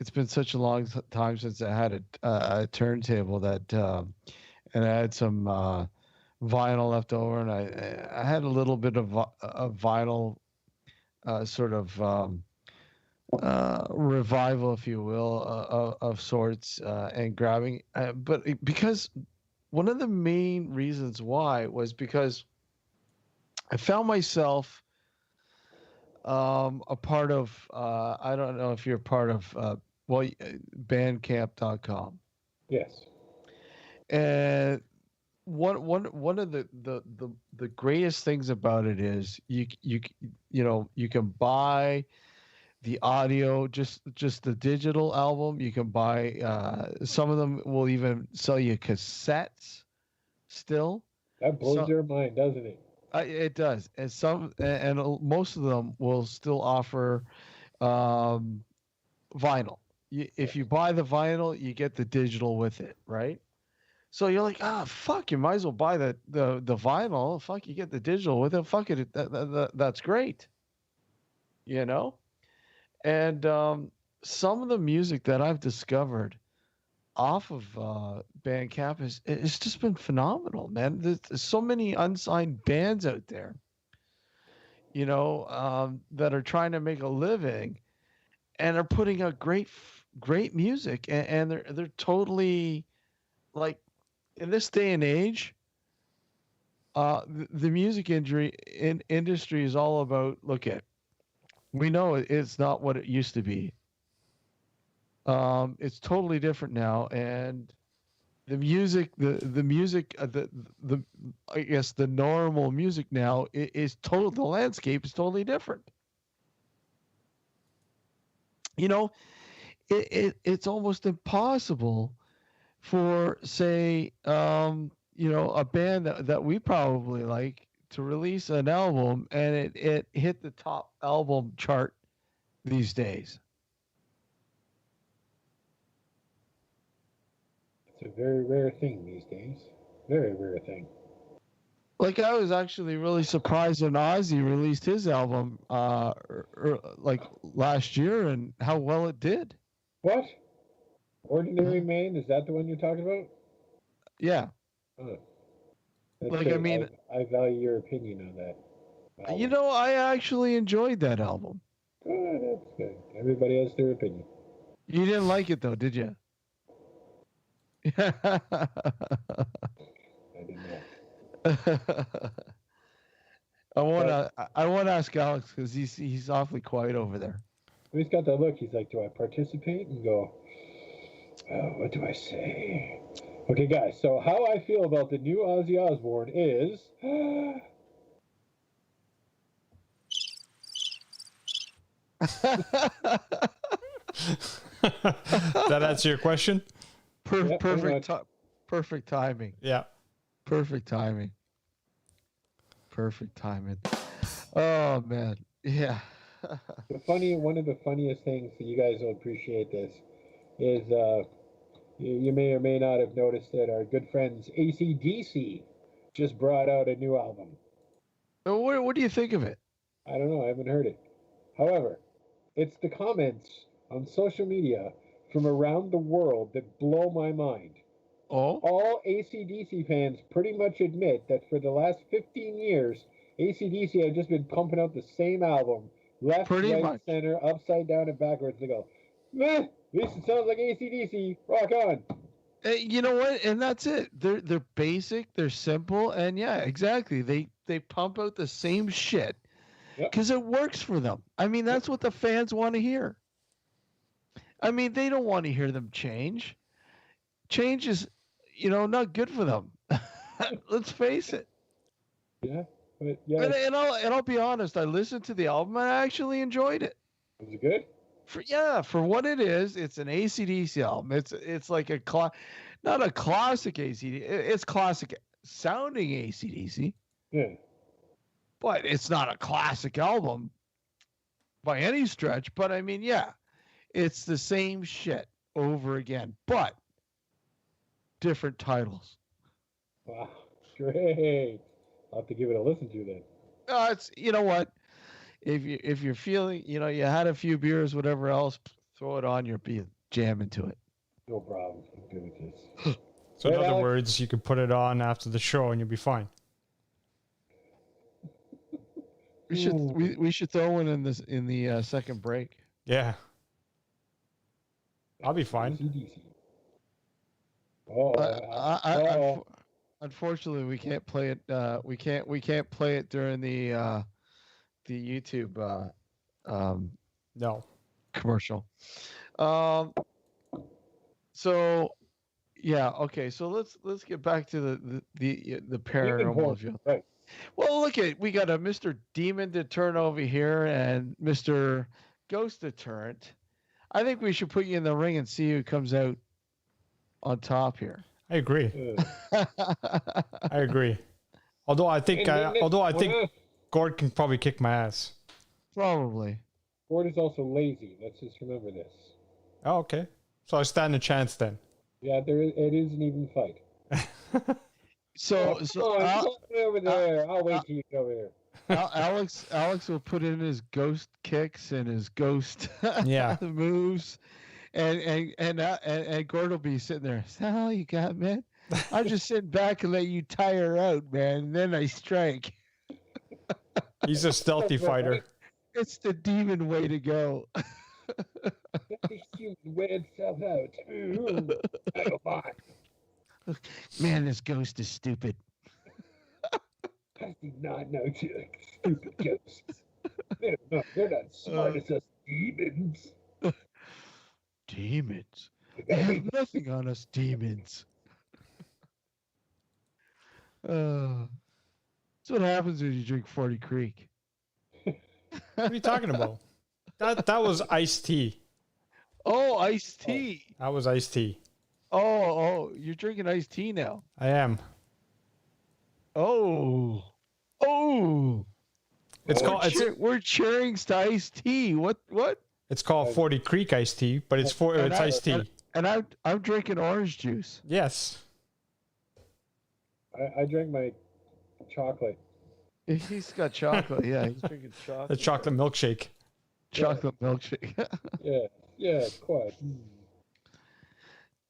It's been such a long time since I had a turntable that and I had some vinyl left over, and I had a little bit of vinyl sort of revival, if you will, of sorts, and grabbing. But because one of the main reasons why was because I found myself a part of, I don't know if you're part of, bandcamp.com. Yes. And one of the greatest things about it is you can buy the audio, just the digital album. You can buy, some of them will even sell you cassettes still. That blows your mind, doesn't it? It does, and most of them will still offer vinyl. If you buy the vinyl, you get the digital with it, right? So you're like, fuck, you might as well buy the vinyl. Fuck, you get the digital with it. Fuck it, that's great. You know, and some of the music that I've discovered off of Bandcamp it's just been phenomenal, man. There's so many unsigned bands out there, that are trying to make a living and are putting out great music, and they're totally like, in this day and age, the music industry is all about, we know it's not what it used to be. It's totally different now, and the music, I guess the normal music now is total. The landscape is totally different. It's almost impossible for, say, a band that we probably like to release an album and it hit the top album chart these days. It's a very rare thing these days. Very rare thing. Like, I was actually really surprised when Ozzy released his album like last year, and how well it did. What? Ordinary Man? Is that the one you're talking about? Yeah. Oh. Like, good. I mean, I value your opinion on that album. I actually enjoyed that album. Oh, that's good. Everybody has their opinion. You didn't like it though, did you? I did not. I want to ask Alex, because he's awfully quiet over there. He's got that look. He's like, do I participate? And go, what do I say? Okay, guys, so how I feel about the new Ozzy Osbourne is... That answer your question? Perfect timing. Yeah. Perfect timing. Oh, man. Yeah. One of the funniest things, that you guys will appreciate this, is you may or may not have noticed that our good friends AC/DC just brought out a new album. What do you think of it? I don't know. I haven't heard it. However, it's the comments on social media from around the world that blow my mind. Oh? All AC/DC fans pretty much admit that for the last 15 years, AC/DC have just been pumping out the same album, left, right, center, upside down, and backwards. They go, meh, at least it sounds like AC/DC. Rock on. You know what? And that's it. They're basic. They're simple. And yeah, exactly. They pump out the same shit because it works for them. I mean, that's what the fans want to hear. I mean, they don't want to hear them change. Change is, not good for them. Let's face it. Yeah. But yeah. And I'll be honest. I listened to the album and I actually enjoyed it. Was it good? For what it is, it's an AC/DC album. It's like not a classic AC/DC. It's classic sounding AC/DC. Yeah. But it's not a classic album by any stretch. But I mean, yeah, it's the same shit over again, but different titles. Wow, great! I'll have to give it a listen to then. It's, you know what? If you're feeling, you had a few beers, whatever else, throw it on. You'll be jamming to it. No problem. I'm good with this. So in Right, other Alex? words, you could put it on after the show and you'll be fine. We should throw one in the second break. Yeah. I'll be fine. DC. Oh, Unfortunately, we can't play it. We can't play it during the YouTube No. commercial. So yeah, okay. So let's get back to the paranormal. If you right. Well, look at we got a Mr. Demon Deterrent over here and Mr. Ghost Deterrent. I think we should put you in the ring and see who comes out on top here. I agree. I agree. Although I think Gord can probably kick my ass. Probably. Gord is also lazy. Let's just remember this. Oh, okay. So I stand a chance then. Yeah, it is an even fight. So come over there. I'll wait till you come here. Alex will put in his ghost kicks and his ghost moves, and Gord will be sitting there. Is that all you got, man? I'm just sitting back and let you tire out, man. And then I strike. He's a stealthy fighter. It's the demon way to go. You wear itself out. I go by. Man, this ghost is stupid. I do not know you stupid ghosts. They're not smart as us demons. Demons? They have nothing on us demons. That's what happens when you drink 40 Creek. What are you talking about? That was iced tea. Oh, iced tea. That was iced tea. Oh, you're drinking iced tea now. I am. Oh. We're cheering to iced tea. What? It's called 40 Creek iced tea, but it's iced tea. And I'm drinking orange juice. Yes. I drank my chocolate. He's got chocolate. Yeah, he's drinking chocolate. The chocolate milkshake. Chocolate milkshake. Yeah, quite.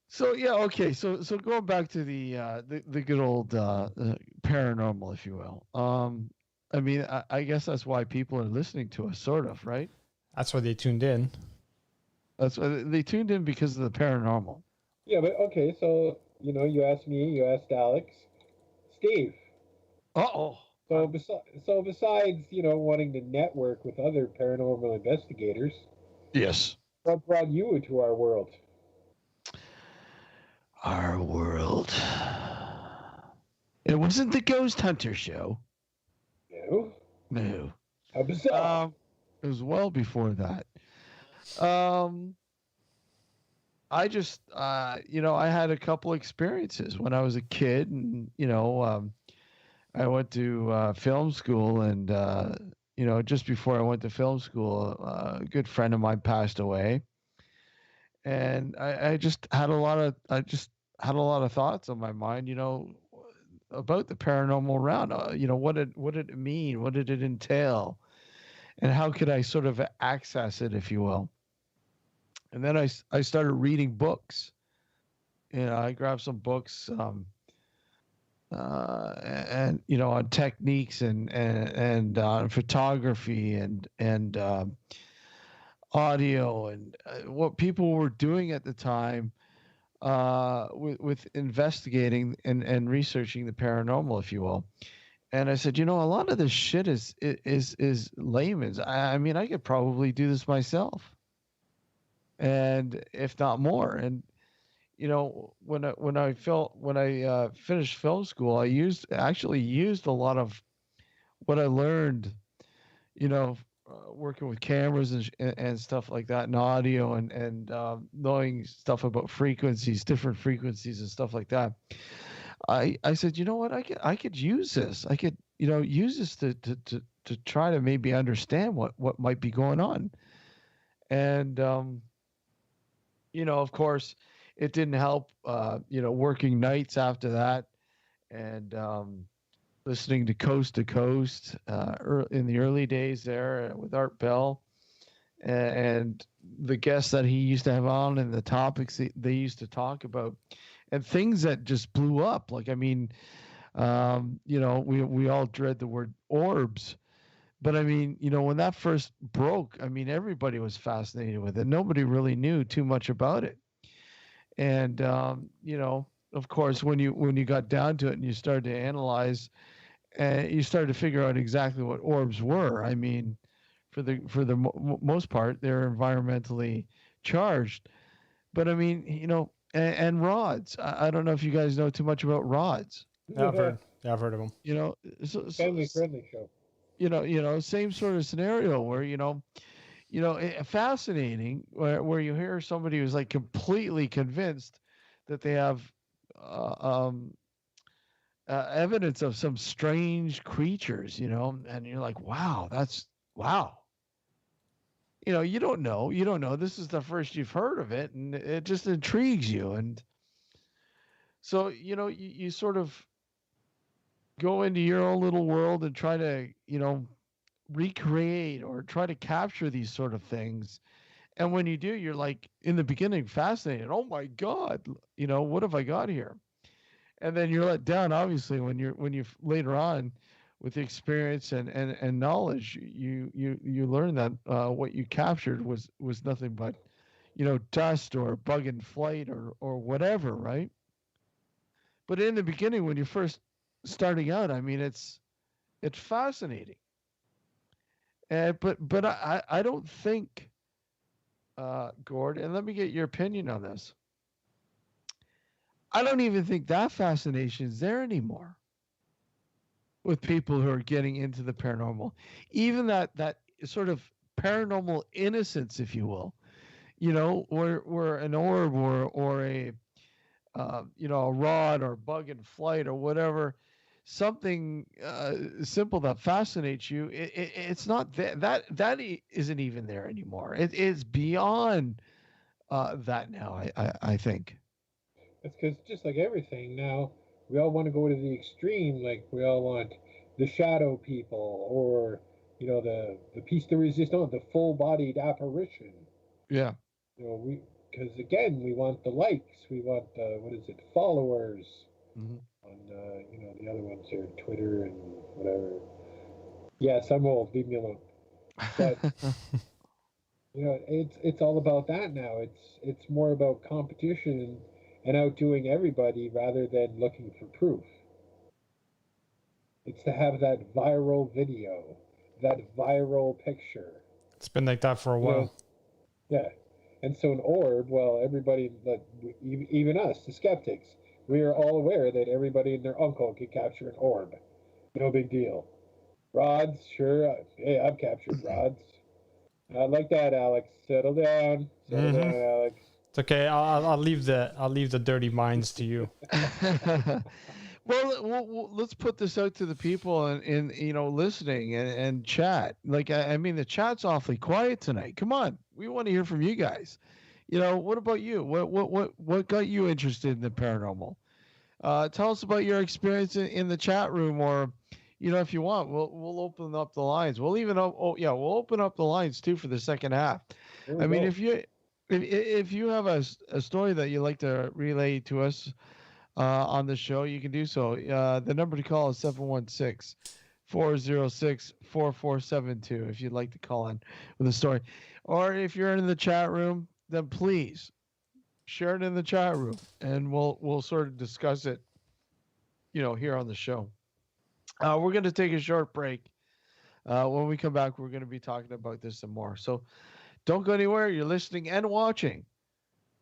So yeah, okay. So going back to the good old paranormal, if you will. I mean, I guess that's why people are listening to us, sort of, right? That's why they tuned in. That's why they tuned in, because of the paranormal. Yeah, but okay. So you asked me, you asked Alex, Steve. Uh-oh. So besides wanting to network with other paranormal investigators, yes, what brought you into our world? Our world. It wasn't the Ghost Hunter show. No. How bizarre. It was well before that. I just, I had a couple experiences when I was a kid, and I went to film school, and just before I went to film school, a good friend of mine passed away. And I just had a lot of thoughts on my mind, about the paranormal realm. What did it mean? What did it entail? And how could I sort of access it, if you will? And then I started reading books. I grabbed some books, and on techniques and on photography and audio and what people were doing at the time with investigating and researching the paranormal, if you will. And I said, a lot of this shit is layman's. I mean, I could probably do this myself, and if not more. And when I finished film school, I actually used a lot of what I learned, working with cameras and stuff like that, and audio and knowing stuff about frequencies, different frequencies and stuff like that. I said, you know what, I could use this. I could, use this to try to maybe understand what might be going on. And, of course, it didn't help, working nights after that, and listening to Coast in the early days there with Art Bell, and the guests that he used to have on and the topics they used to talk about. and things that just blew up. Like, I mean, we all dread the word orbs, but I mean, when that first broke, I mean, everybody was fascinated with it. Nobody really knew too much about it. And, of course, when you got down to it and you started to analyze, you started to figure out exactly what orbs were. I mean, for the most part, they're environmentally charged. But I mean, and rods. I don't know if you guys know too much about rods. Yeah, I've heard of them. Family friendly show. Same sort of scenario where fascinating where you hear somebody who's like completely convinced that they have evidence of some strange creatures, and you're like, wow, that's wow. You don't know. This is the first you've heard of it, and it just intrigues you. And so, you sort of go into your own little world and try to, recreate or try to capture these sort of things. And when you do, you're like, in the beginning, fascinated. Oh my God, what have I got here? And then you're let down, obviously, when you later on, with the experience and knowledge, you learn that what you captured was nothing but, dust or bug in flight or whatever, right? But in the beginning, when you're first starting out, I mean, it's fascinating. But I don't think, Gord, and let me get your opinion on this. I don't even think that fascination is there anymore with people who are getting into the paranormal. Even that sort of paranormal innocence, if you will, where an orb or a a rod or bug in flight or whatever, something simple that fascinates you. It's not that isn't even there anymore. It is beyond that now. I think. It's because just like everything now, we all want to go to the extreme. Like we all want the shadow people, or the piece de resistance, the full-bodied apparition. Yeah. Because again, we want the likes, we want followers. Mm-hmm. On the other ones are Twitter and whatever. Yes, I'm old. Leave me alone. But it's all about that now. It's more about competition and outdoing everybody rather than looking for proof. It's to have that viral video, that viral picture. It's been like that for a while. Yeah. And so an orb, well, everybody, even us, the skeptics, we are all aware that everybody and their uncle can capture an orb. No big deal. Rods, sure. Hey, I've captured rods. Not like that, Alex. Settle down. Settle down, Alex. It's okay. I'll leave the dirty minds to you. Well, let's put this out to the people in listening and chat. Like, I mean, the chat's awfully quiet tonight. Come on, we want to hear from you guys. What about you? What got you interested in the paranormal? Tell us about your experience in the chat room, or if you want, we'll open up the lines. We'll we'll open up the lines too for the second half. I mean, if you have a story that you'd like to relay to us on the show, you can do so. The number to call is 716-406-4472 if you'd like to call in with a story. Or if you're in the chat room, then please share it in the chat room, and we'll sort of discuss it, here on the show. We're going to take a short break. When we come back, we're going to be talking about this some more. So don't go anywhere. You're listening and watching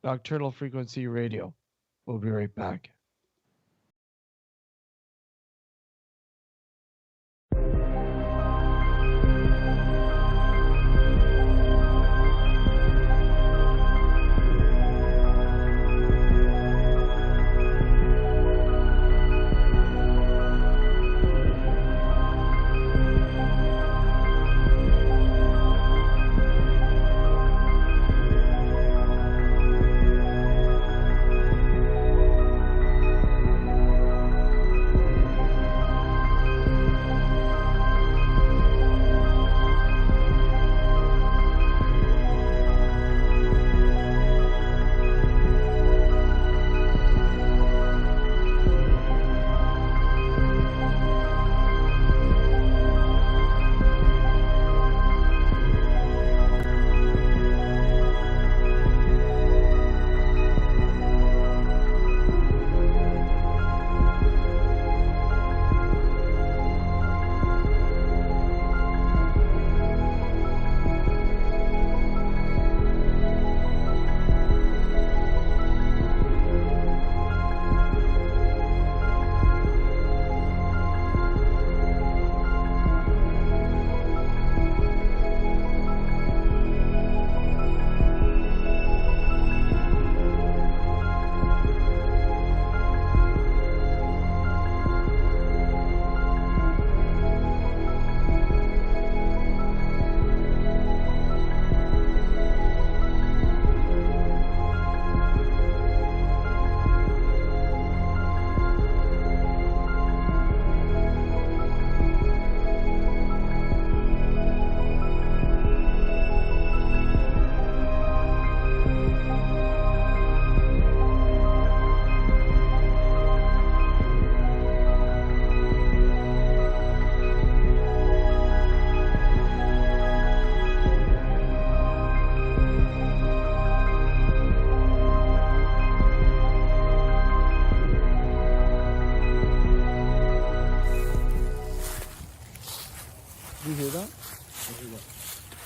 Nocturnal Frequency Radio. We'll be right back.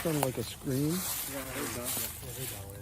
sounded like a scream. Yeah, I heard that. Yeah, I heard that way.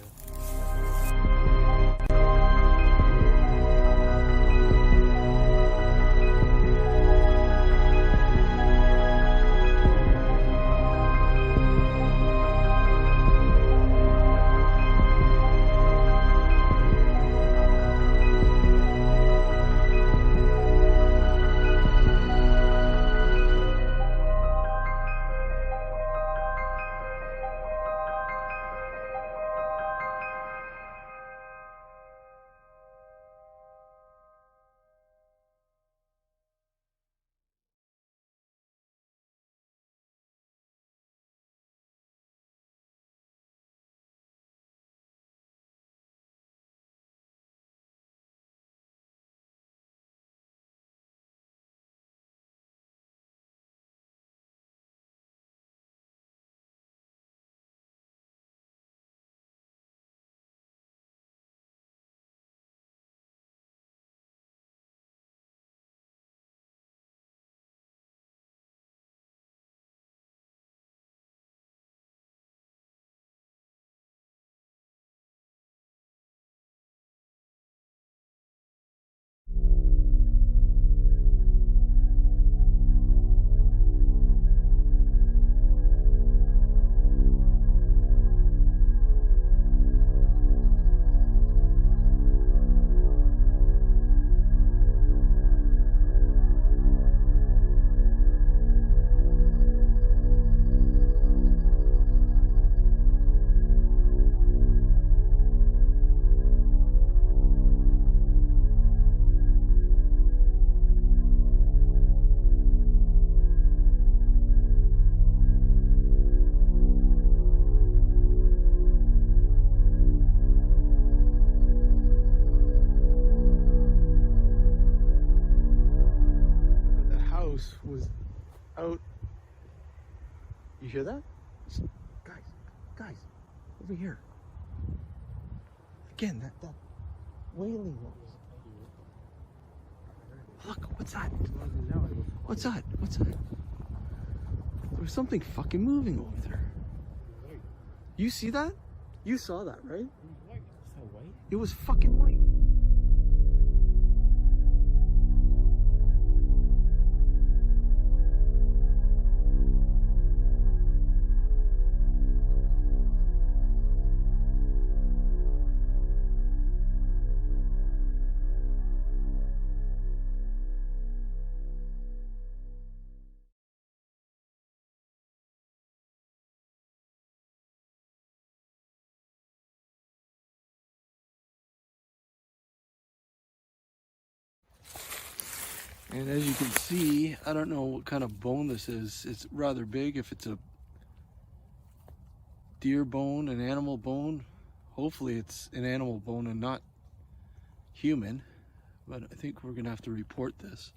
Was out. You hear that? Guys, over here. Again, that wailing noise. Look, what's that? What's that? There's something fucking moving over there. You see that? You saw that, right? It was fucking white. And as you can see, I don't know what kind of bone this is. It's rather big. If it's a deer bone, an animal bone, hopefully it's an animal bone and not human. But I think we're gonna have to report this.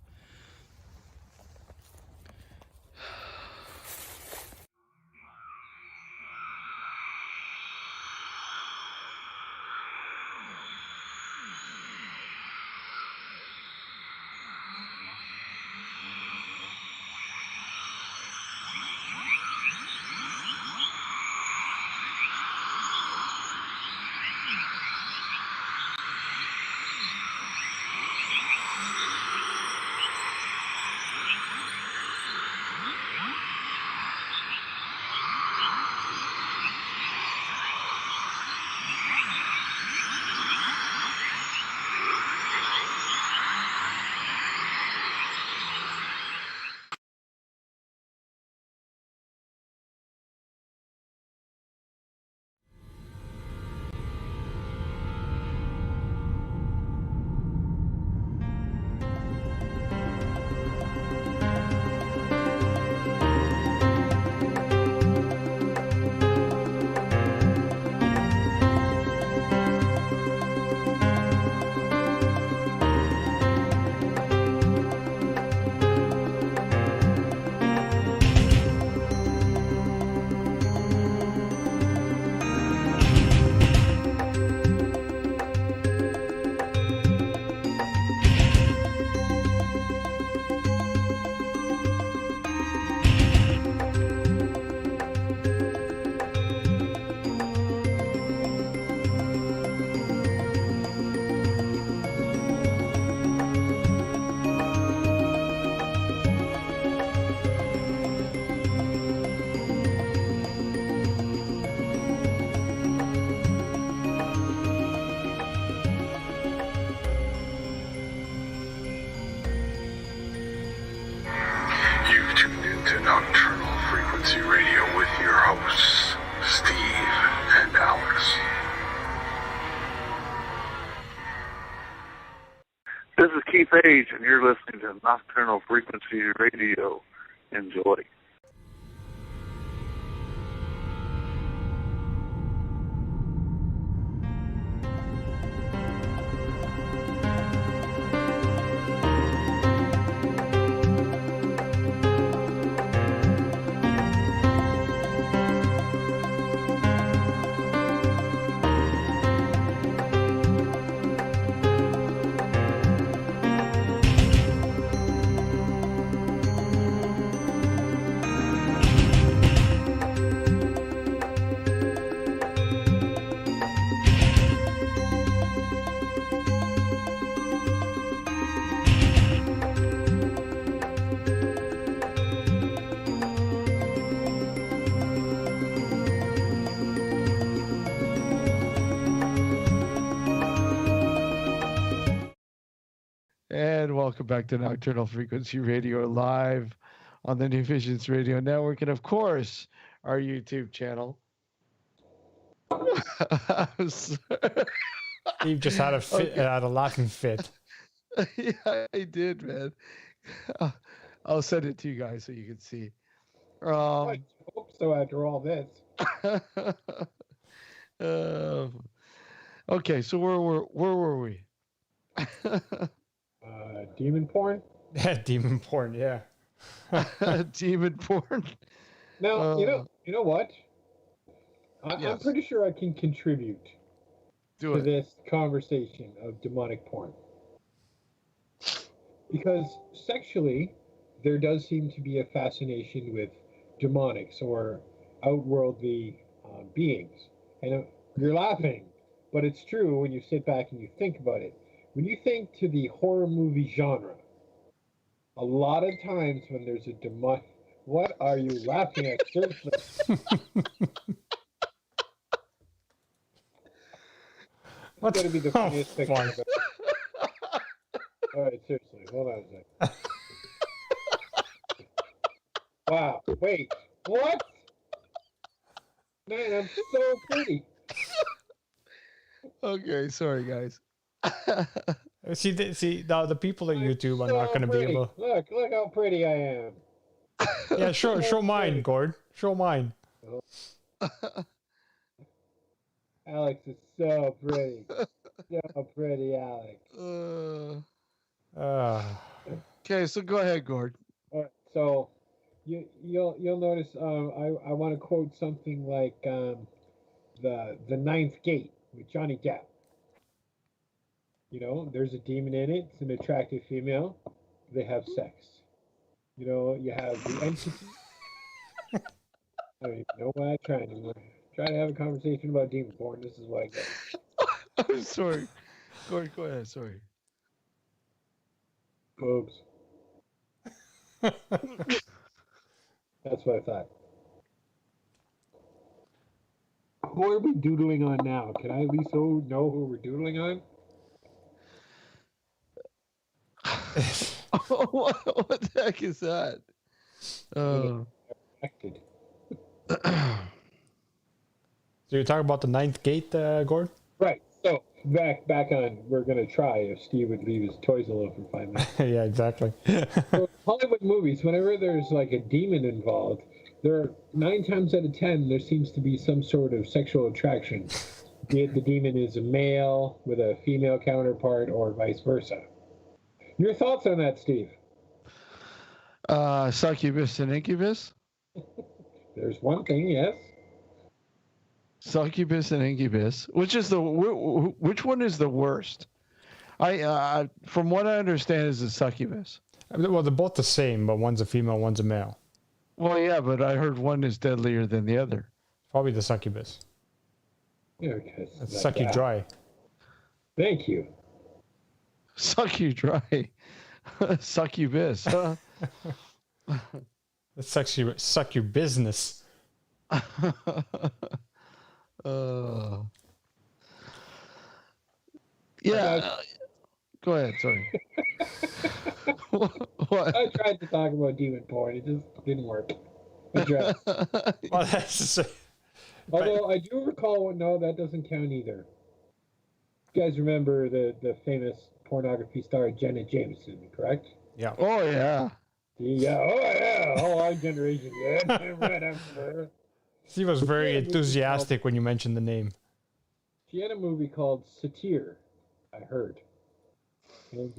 hosts, Steve and Alex. This is Keith Age, and you're listening to Nocturnal Frequency Radio. Enjoy. And welcome back to Nocturnal Frequency Radio live on the New Visions Radio Network, and of course, our YouTube channel. Steve just had a fit, had a laughing fit. Yeah, I did, man. I'll send it to you guys so you can see. I hope so after all this. Okay, so where were we? Demon porn? Demon porn, yeah. Demon porn. Now, you know what? I'm Yes. pretty sure I can contribute to this conversation of demonic porn. Because sexually, there does seem to be a fascination with demonics or outworldly beings. And you're laughing, but it's true when you sit back and you think about it. When you think to the horror movie genre, a lot of times when there's a demonic... What are you laughing at? Seriously. What's going to be the funniest picture. fun? All right, seriously. Hold on a second. Wow. Wait. What? Man, I'm so pretty. Okay, sorry, guys. See, now the people at YouTube are not going to be pretty. able. Look how pretty I am. Yeah, show mine, Gord. Show mine. Alex is so pretty. So pretty, Alex. Okay, so go ahead, Gord. All right, so you'll notice I want to quote something like the Ninth Gate with Johnny Depp. You know, there's a demon in it. It's an attractive female. They have sex. You know, you have the entity. I don't even know why I'm trying to. Try to have a conversation about demon porn. This is what I get. I'm sorry. Gord, go ahead. Sorry. Boobs. That's what I thought. Who are we doodling on now? Can I at least know who we're doodling on? What the heck is that? Affected. So you're talking about the Ninth Gate, Gord? Right. So back on. We're gonna try if Steve would leave his toys alone for 5 minutes. Yeah, exactly. So Hollywood movies, whenever there's like a demon involved, there are 9 times out of 10 there seems to be some sort of sexual attraction. Be it the demon is a male with a female counterpart, or vice versa. Your thoughts on that, Steve? Succubus and incubus. There's one thing, yes. Succubus and incubus. Which one is the worst? From what I understand, is the succubus. Well, they're both the same, but one's a female, one's a male. Well, yeah, but I heard one is deadlier than the other. Probably the succubus. Yeah, That's suck you dry. Thank you. Suck you dry. Succubus, huh? That suck your business. Yeah. Go ahead. Sorry. What? I tried to talk about demon porn. It just didn't work. address. Well, that's Although I do recall, no, that doesn't count either. You guys remember the famous pornography star Janet Jameson, correct? yeah. Oh yeah. Yeah, oh yeah, all our generation. Yeah, whatever. He was very enthusiastic when you mentioned the name. She had a movie called Satyr, I heard. And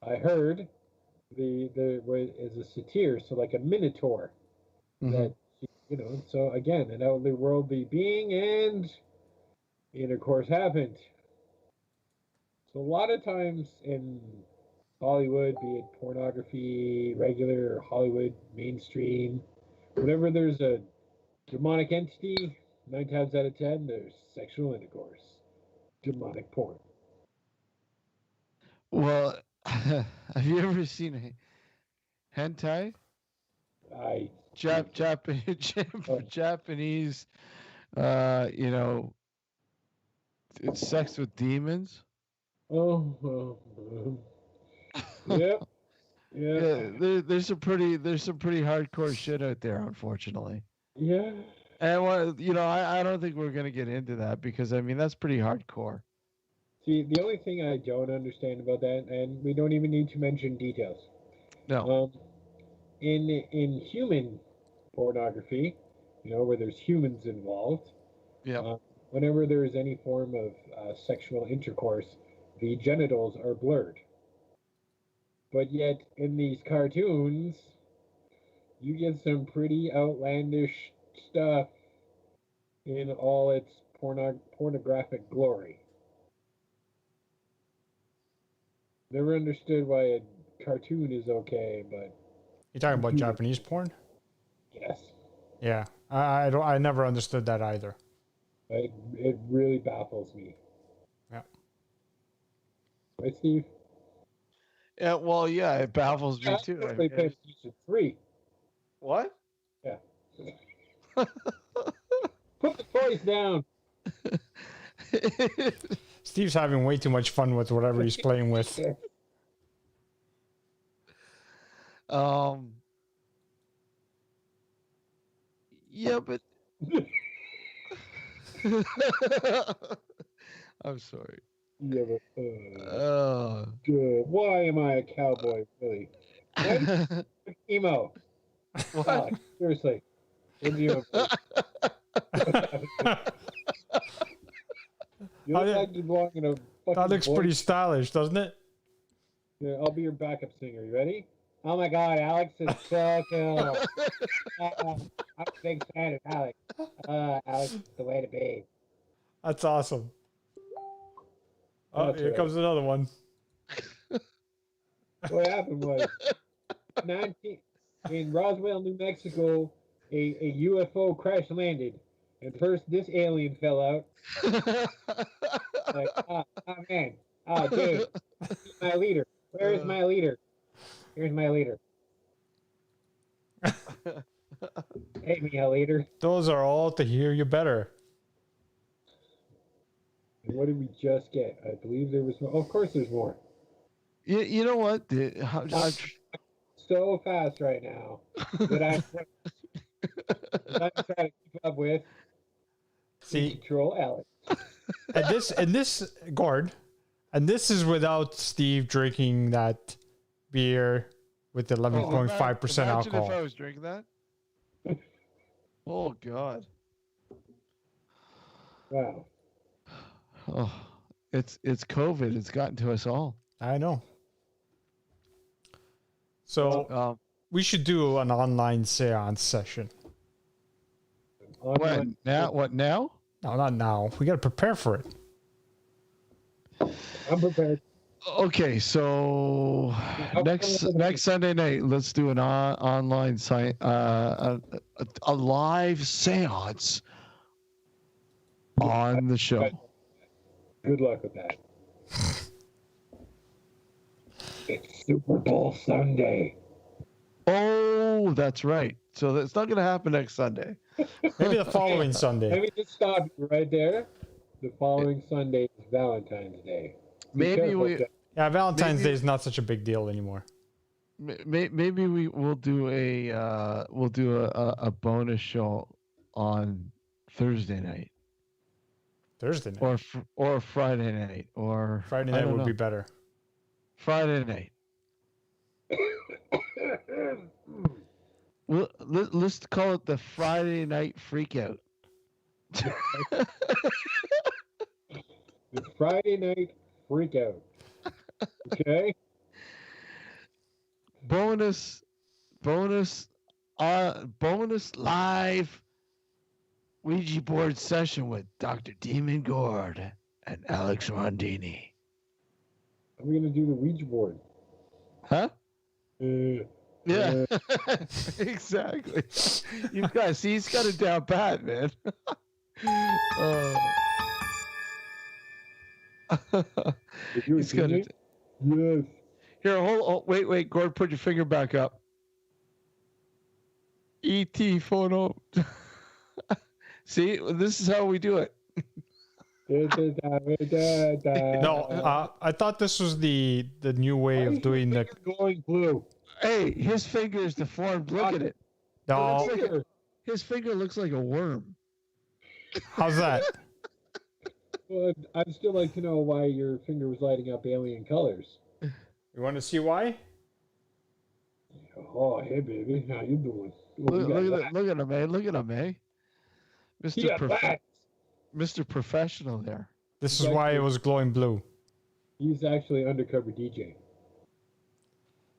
I heard is a satyr, so like a minotaur. That so again, an otherworldly being, and intercourse happened. So a lot of times in Hollywood, be it pornography, regular Hollywood, mainstream, whenever there's a demonic entity, 9 times out of 10, there's sexual intercourse. Demonic porn. Well, have you ever seen a hentai? Japanese, it's sex with demons. Oh, yep. Yeah, there's some pretty hardcore shit out there, unfortunately. Yeah. And I don't think we're gonna get into that because I mean that's pretty hardcore. See, the only thing I don't understand about that, and we don't even need to mention details. No. In human pornography, where there's humans involved. Yeah. Whenever there is any form of sexual intercourse, the genitals are blurred. But yet, in these cartoons, you get some pretty outlandish stuff in all its pornographic glory. Never understood why a cartoon is okay, but... You talking about Japanese porn? Yes. Yeah, I never understood that either. It really baffles me. Yeah. Right, Steve? Yeah, well, yeah, it baffles me too. They pay PlayStation 3. What? Yeah. Put the toys down. Steve's having way too much fun with whatever he's playing with. Yeah, but I'm sorry. Yeah, but good. Why am I a cowboy, really? Emo. What? Seriously. What you look like you belong in a fucking That looks pretty stylish, doesn't it? Yeah, I'll be your backup singer. You ready? Oh my God, Alex is so cool. I'm a big fan of Alex. Alex is the way to be. That's awesome. Oh, That's here right. comes another one. What happened was, in Roswell, New Mexico, a UFO crash landed, and first this alien fell out. Like, oh man, oh dude, he's my leader. Where is my leader? Here's my leader. Hey, me, a leader. Those are all to hear you better. And what did we just get? I believe there was more. Oh, of course, there's more. You know what? So fast right now that I'm trying to keep up with. See, Control Alex. and this, Gord, and this is without Steve drinking that beer with 11.5% Imagine alcohol. if I was drinking that. Oh God. Wow. Oh, it's COVID. It's gotten to us all. I know. So we should do an online seance session. When? Now? What now? No, not now. We got to prepare for it. I'm prepared. Okay, so next Sunday night, let's do an online a live seance on the show. Good luck with that. It's Super Bowl Sunday. Oh, that's right. So that's not going to happen next Sunday. Maybe the following Sunday. Let me just stop you right there. The following Sunday is Valentine's Day. Maybe we. Yeah, Valentine's Day is not such a big deal anymore. Maybe we'll do a bonus show on Thursday night Thursday night. or Friday night or Friday night would be better. Friday night. Well, let's call it the Friday night freakout. The Friday night freakout. Okay. Bonus live Ouija board session with Dr. Demon Gord and Alex Rondini. I'm gonna do the Ouija board. Huh? Yeah, exactly. You guys see, he's got it down pat, man. He's got it. Yes. Here, wait, Gord, put your finger back up. E.T. phono. See, this is how we do it. No, I thought this was the new way of doing the going blue. Hey, his finger is deformed. Look at it. No, his finger looks like a worm. How's that? Well, I'd still like to know why your finger was lighting up alien colors. You want to see why? Oh, hey, baby. How you doing? Look at him, man. Look at him, man. Mr. Professional there. This is why it was glowing blue. He's actually undercover DJ.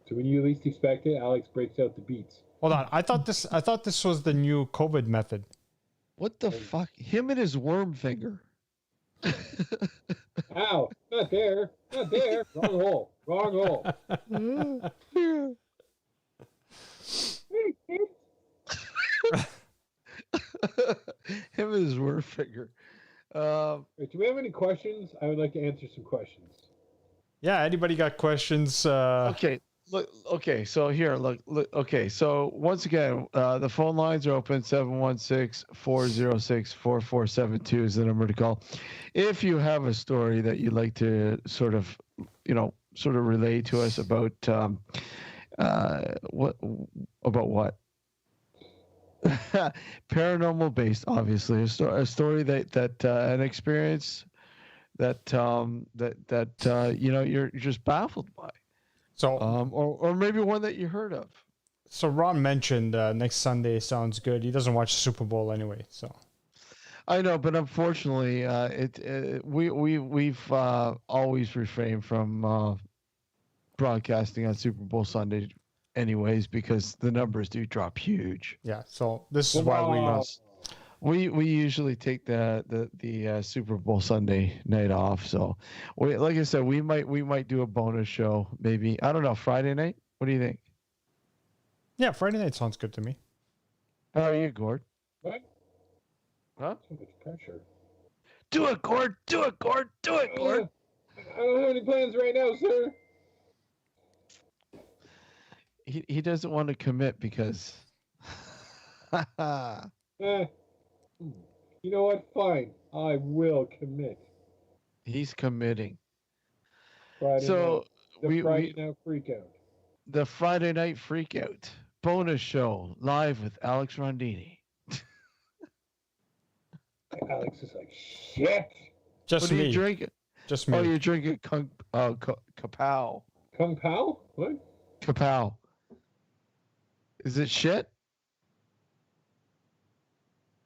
So when you least expect it, Alex breaks out the beats. Hold on. I thought this was the new COVID method. What the fuck? Him and his worm finger. Ow! Not there. Not there. Wrong hole. Wrong hole. Him and his worm finger. Do we have any questions? I would like to answer some questions. Yeah. Anybody got questions? Okay. Look. Okay. So here. Look. Okay. So once again, the phone lines are open. 716-406-4472 is the number to call. If you have a story that you'd like to sort of relay to us about what paranormal based, obviously, a story that an experience that you're just baffled by. So, or maybe one that you heard of. So Ron mentioned next Sunday sounds good. He doesn't watch the Super Bowl anyway, so. I know, but unfortunately, we've always refrained from broadcasting on Super Bowl Sunday, anyways, because the numbers do drop huge. Yeah, so this is why we usually take the Super Bowl Sunday night off. So, like I said, we might do a bonus show, maybe. I don't know, Friday night. What do you think? Yeah, Friday night sounds good to me. How are you, Gord? What? Huh? So much pressure. Do it, Gord. Do it, Gord. Do it, Gord. I don't have any plans right now, sir. He doesn't want to commit because. You know what? Fine. I will commit. He's committing. Friday so night. Friday night freakout. The Friday night freakout bonus show live with Alex Rondini. Alex is like, shit. Just what me. Are you drinking? Just me. Oh, you're drinking Kapow. Kung Pao? What? Kapow. Is it shit?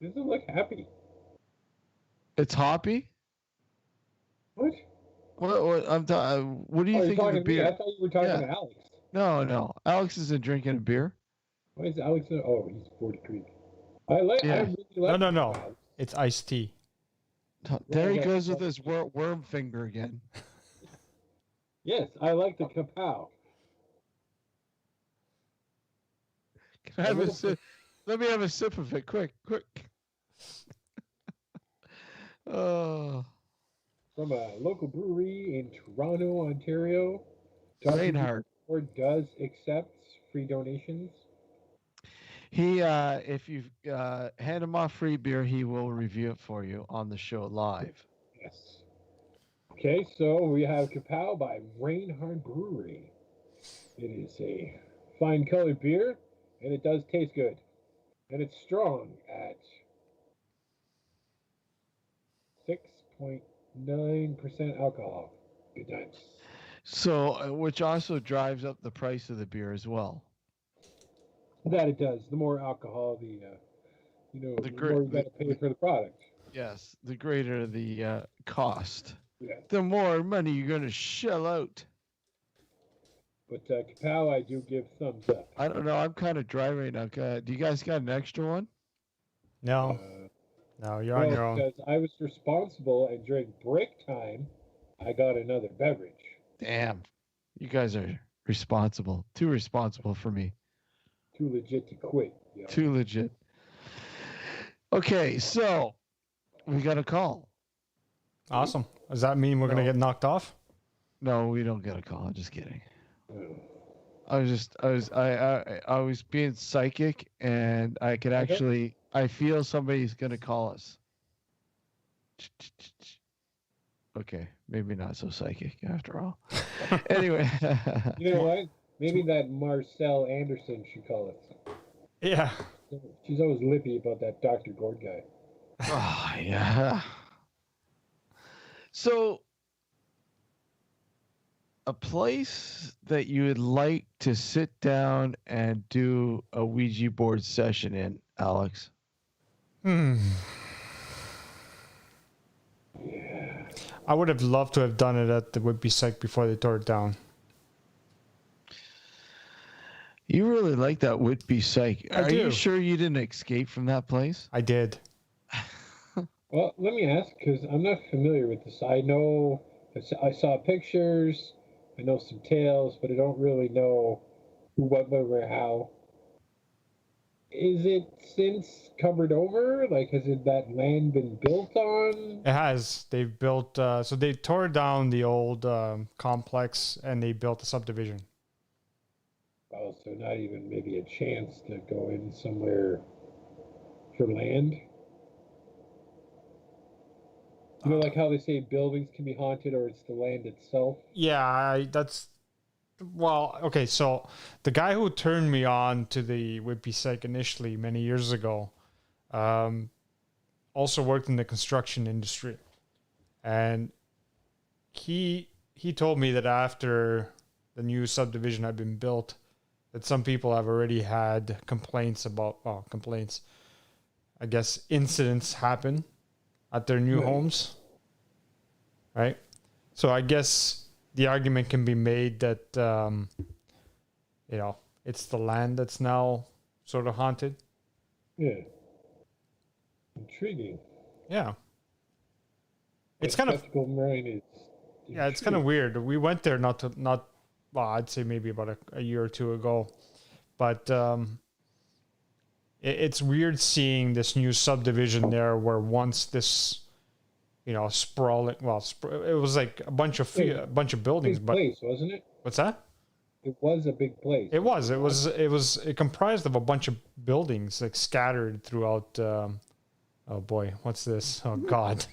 Doesn't look happy. It's hoppy? What? What do you think of the beer? I thought you were talking to Alex. No. Alex isn't drinking a beer. Why is Alex? Oh, he's 40 Creek. I really like. No. It's iced tea. There he goes with his worm finger again. Yes, I like the Kapow. Can I have a sip? Let me have a sip of it, quick. Oh. From a local brewery in Toronto, Ontario. Reinhardt. Gord does accept free donations. He, if you hand him off free beer, he will review it for you on the show live. Yes. Okay, so we have Kapow by Reinhardt Brewery. It is a fine colored beer, and it does taste good. And it's strong at 6.9% alcohol. Good times. So, which also drives up the price of the beer as well. That it does. The more alcohol, the The more you got to pay for the product. Yes, the greater the cost, Yes. the more money you're going to shell out. But Kapow, I do give thumbs up. I don't know. I'm kind of dry right now. Do you guys got an extra one? No. No, you're on your own. Because I was responsible, and during break time, I got another beverage. Damn. You guys are responsible. Too responsible for me. Too legit to quit. You know? Too legit. Okay, so we got a call. Awesome. Does that mean we're going to get knocked off? No, we don't get a call. I'm just kidding. Oh. I was being psychic, and I could actually, I feel somebody's going to call us. Okay, maybe not so psychic after all. Anyway. You know what? Maybe that Marcel Anderson should call us. Yeah. She's always lippy about that Dr. Gord guy. Oh, yeah. So, a place that you would like to sit down and do a Ouija board session in, Alex? I would have loved to have done it at the Whitby Psych before they tore it down. You really like that Whitby Psych. Are do. you sure you didn't escape from that place? I did. Well, let me ask, because I'm not familiar with this. I know, I saw pictures, I know some tales, but I don't really know who, what, where, how. Is it since covered over? Like, has that land been built on? It has. They've built, so they tore down the old complex and they built a subdivision. Oh, so not even maybe a chance to go in somewhere for land? You know, like how they say buildings can be haunted or it's the land itself? Yeah, well, okay, so the guy who turned me on to the Whitby Psych initially many years ago also worked in the construction industry. And he told me that after the new subdivision had been built, that some people have already had complaints, I guess incidents happen at their new homes, right? So I guess the argument can be made that, it's the land that's now sort of haunted. Yeah. Intriguing. Yeah. It's kind of... Yeah, it's kind of weird. We went there I'd say maybe about a year or two ago. But it's weird seeing this new subdivision there where once this, sprawling, it was like a bunch of buildings. Big place, wasn't it? What's that? It was a big place. It comprised of a bunch of buildings like scattered throughout. Oh boy, what's this? Oh God.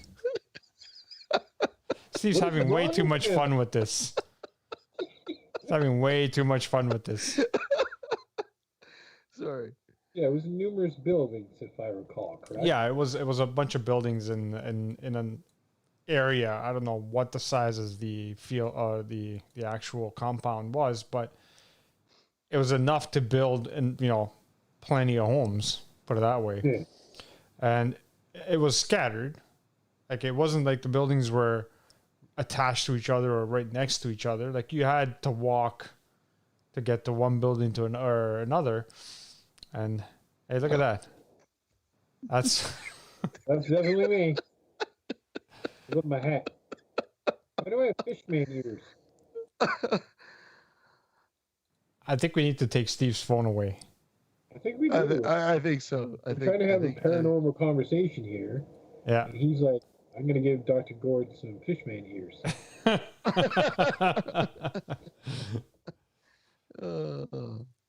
Steve's having way too much fun with this. He's having way too much fun with this. Sorry. Yeah, it was numerous buildings, if I recall, correct? Yeah, it was a bunch of buildings in an area. I don't know what the size of the actual compound was, but it was enough to build plenty of homes, put it that way. Yeah. And it was scattered. Like it wasn't like the buildings were attached to each other or right next to each other. Like you had to walk to get to one building to another. And hey, look at that. That's definitely me. Look at my hat. Why do I have fishman ears? I think we need to take Steve's phone away. I think we do. I think so. I'm trying to have a paranormal conversation here. Yeah. And he's like, I'm going to give Dr. Gord some fishman ears.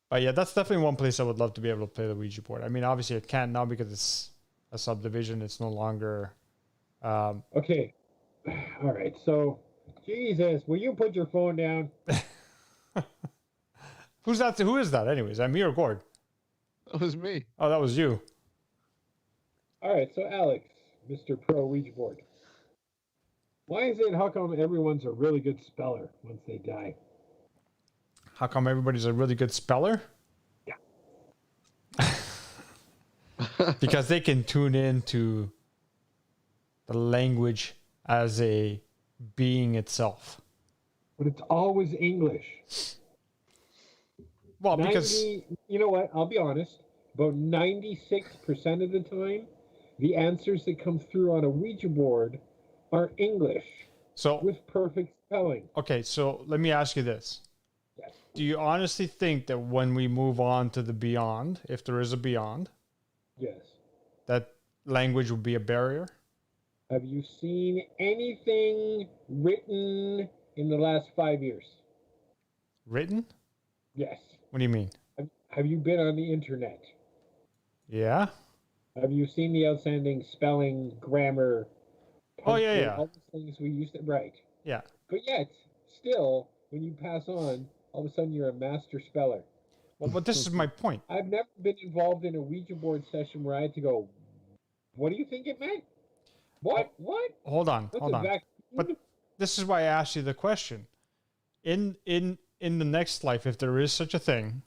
But yeah, that's definitely one place I would love to be able to play the Ouija board. I mean, obviously I can't now because it's a subdivision. It's no longer... Okay. All right. So, Jesus, will you put your phone down? Who's that? Who is that? Anyways, me or Gord? That was me. Oh, that was you. All right, so Alex, Mr. Pro Ouija board. Why is it? How come everyone's a really good speller once they die? How come everybody's a really good speller? Yeah. Because they can tune into the language as a being itself. But it's always English. Well, because you know what? I'll be honest. About 96% of the time, the answers that come through on a Ouija board are English. So with perfect spelling. Okay, so let me ask you this. Yes. Do you honestly think that when we move on to the beyond, if there is a beyond, Yes. that language will be a barrier? Have you seen anything written in the last 5 years? Written? Yes. What do you mean? Have you been on the internet? Yeah. Have you seen the outstanding spelling, grammar? Oh, yeah. All the things we used to write. Yeah. But yet, still, when you pass on, all of a sudden you're a master speller. Well, but this is my point. I've never been involved in a Ouija board session where I had to go, what do you think it meant? What? What? Hold on. But this is why I asked you the question. In the next life, if there is such a thing,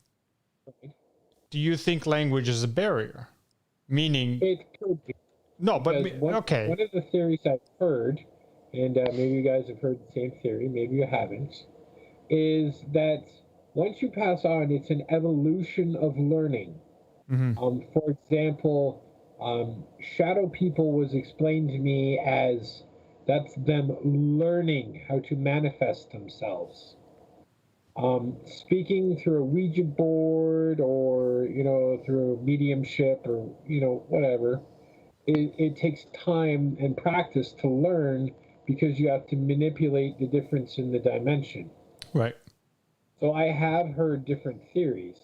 do you think language is a barrier? Meaning... It could be. No, but... okay. One of the theories I've heard, and maybe you guys have heard the same theory, maybe you haven't, is that once you pass on, it's an evolution of learning. Mm-hmm. For example, shadow people was explained to me as that's them learning how to manifest themselves. Speaking through a Ouija board or, through mediumship or, whatever, it takes time and practice to learn because you have to manipulate the difference in the dimension. Right. So I have heard different theories.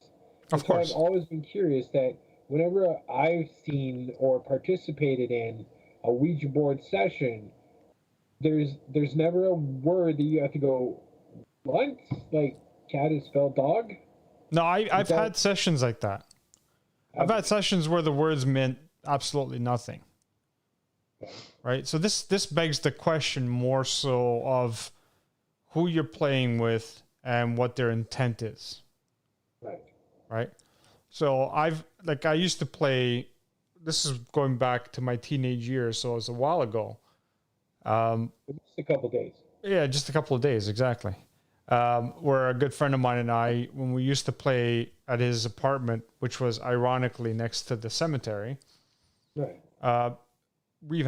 Of course. I've always been curious that whenever I've seen or participated in a Ouija board session, there's never a word that you have to go, what? Like cat is spelled dog? No, I've had sessions like that. I've had sessions where the words meant absolutely nothing. Okay. Right? So this begs the question more so of who you're playing with and what their intent is. Right. Right? So I used to play, this is going back to my teenage years, so it was a while ago. Just a couple days. Yeah, just a couple of days, exactly. Where a good friend of mine and I, when we used to play at his apartment, which was ironically next to the cemetery, right. There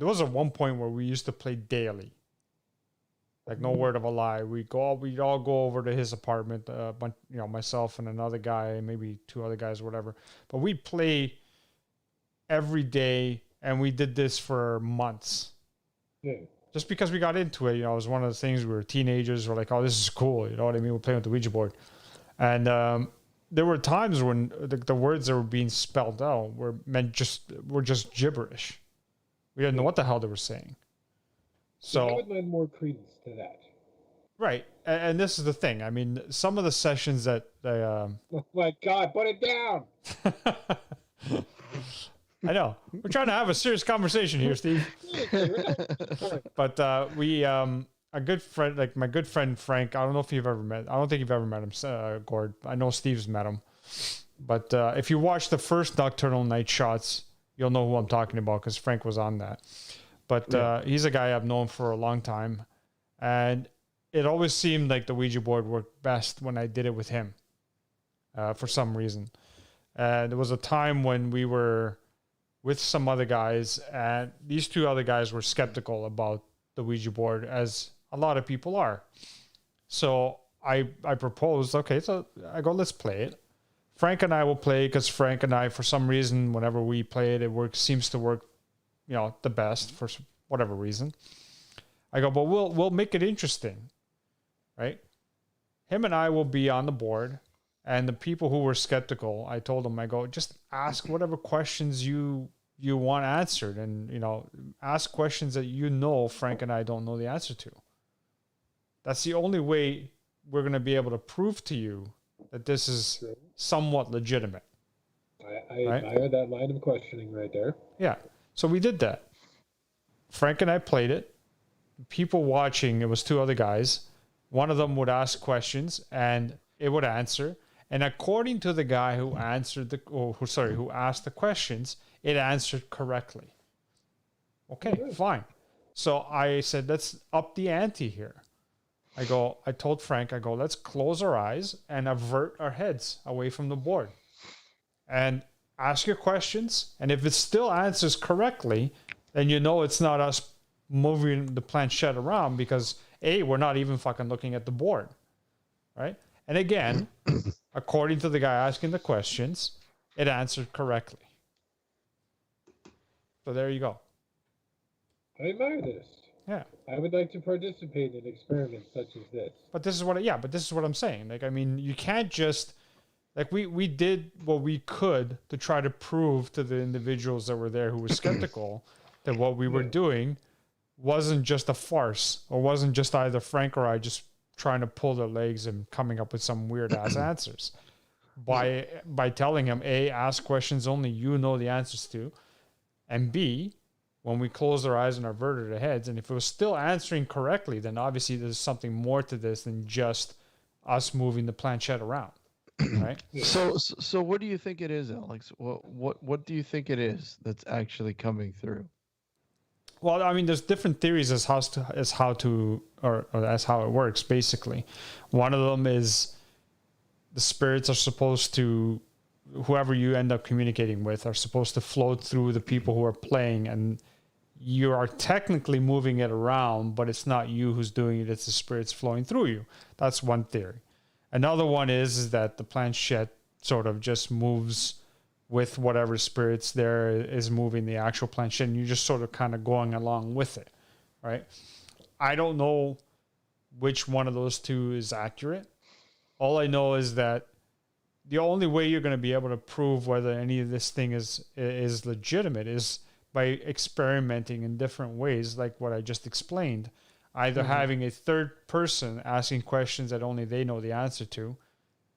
was at one point where we used to play daily. Like no word of a lie. We'd all go over to his apartment, myself and another guy, maybe two other guys, whatever. But we'd play every day, and we did this for months. Yeah. Just because we got into it, it was one of the things. We were teenagers. We're like, oh, this is cool. You know what I mean? We're playing with the Ouija board. And there were times when the words that were being spelled out were just gibberish. We didn't know what the hell they were saying. So I would lend more credence to that. Right. And this is the thing. I mean, some of the sessions that they... Oh my God, put it down! I know. We're trying to have a serious conversation here, Steve. But a good friend, like my good friend Frank, I don't know if you've ever met, I don't think you've ever met him, Gord. I know Steve's met him. But if you watch the first Nocturnal Night Shots, you'll know who I'm talking about because Frank was on that. But he's a guy I've known for a long time. And it always seemed like the Ouija board worked best when I did it with him for some reason. And there was a time when we were with some other guys, and these two other guys were skeptical about the Ouija board, as a lot of people are. So I proposed, okay, so I go, let's play it. Frank and I will play because Frank and I, for some reason, whenever we play it, seems to work, the best for whatever reason. I go, but we'll make it interesting, right? Him and I will be on the board, and the people who were skeptical, I told them, I go, just ask whatever questions you want answered, and ask questions that Frank and I don't know the answer to. That's the only way we're going to be able to prove to you that this is somewhat legitimate. I admire that line of questioning right there. Yeah. So we did that. Frank and I played it. People watching, it was two other guys. One of them would ask questions and it would answer. And according to the guy who answered who asked the questions, it answered correctly. Okay, fine. So I said, let's up the ante here. I told Frank, let's close our eyes and avert our heads away from the board. And ask your questions. And if it still answers correctly, then you know it's not us moving the planchette around because, A, we're not even fucking looking at the board. Right? And again, according to the guy asking the questions, it answered correctly. So there you go. I admire this. Yeah. I would like to participate in experiments such as this. But this is what I'm saying. Like, I mean, you can't just, like, we did what we could to try to prove to the individuals that were there who were skeptical that what we were doing wasn't just a farce, or wasn't just either Frank or I just trying to pull their legs and coming up with some weird ass answers. By telling him, A, ask questions only you know the answers to, and B, when we closed our eyes and averted our heads, and if it was still answering correctly, then obviously there's something more to this than just us moving the planchette around, right? So what do you think it is, Alex? What do you think it is that's actually coming through? Well, I mean, there's different theories as how it works. Basically, one of them is the spirits are supposed to, whoever you end up communicating with, are supposed to float through the people who are playing, and you are technically moving it around, but it's not you who's doing it; it's the spirits flowing through you. That's one theory. Another one is that the planchette sort of just moves with whatever spirits there is moving the actual planchette, and you're just sort of kind of going along with it, right? I don't know which one of those two is accurate. All I know is that the only way you're going to be able to prove whether any of this thing is legitimate is by experimenting in different ways, like what I just explained. Either having a third person asking questions that only they know the answer to,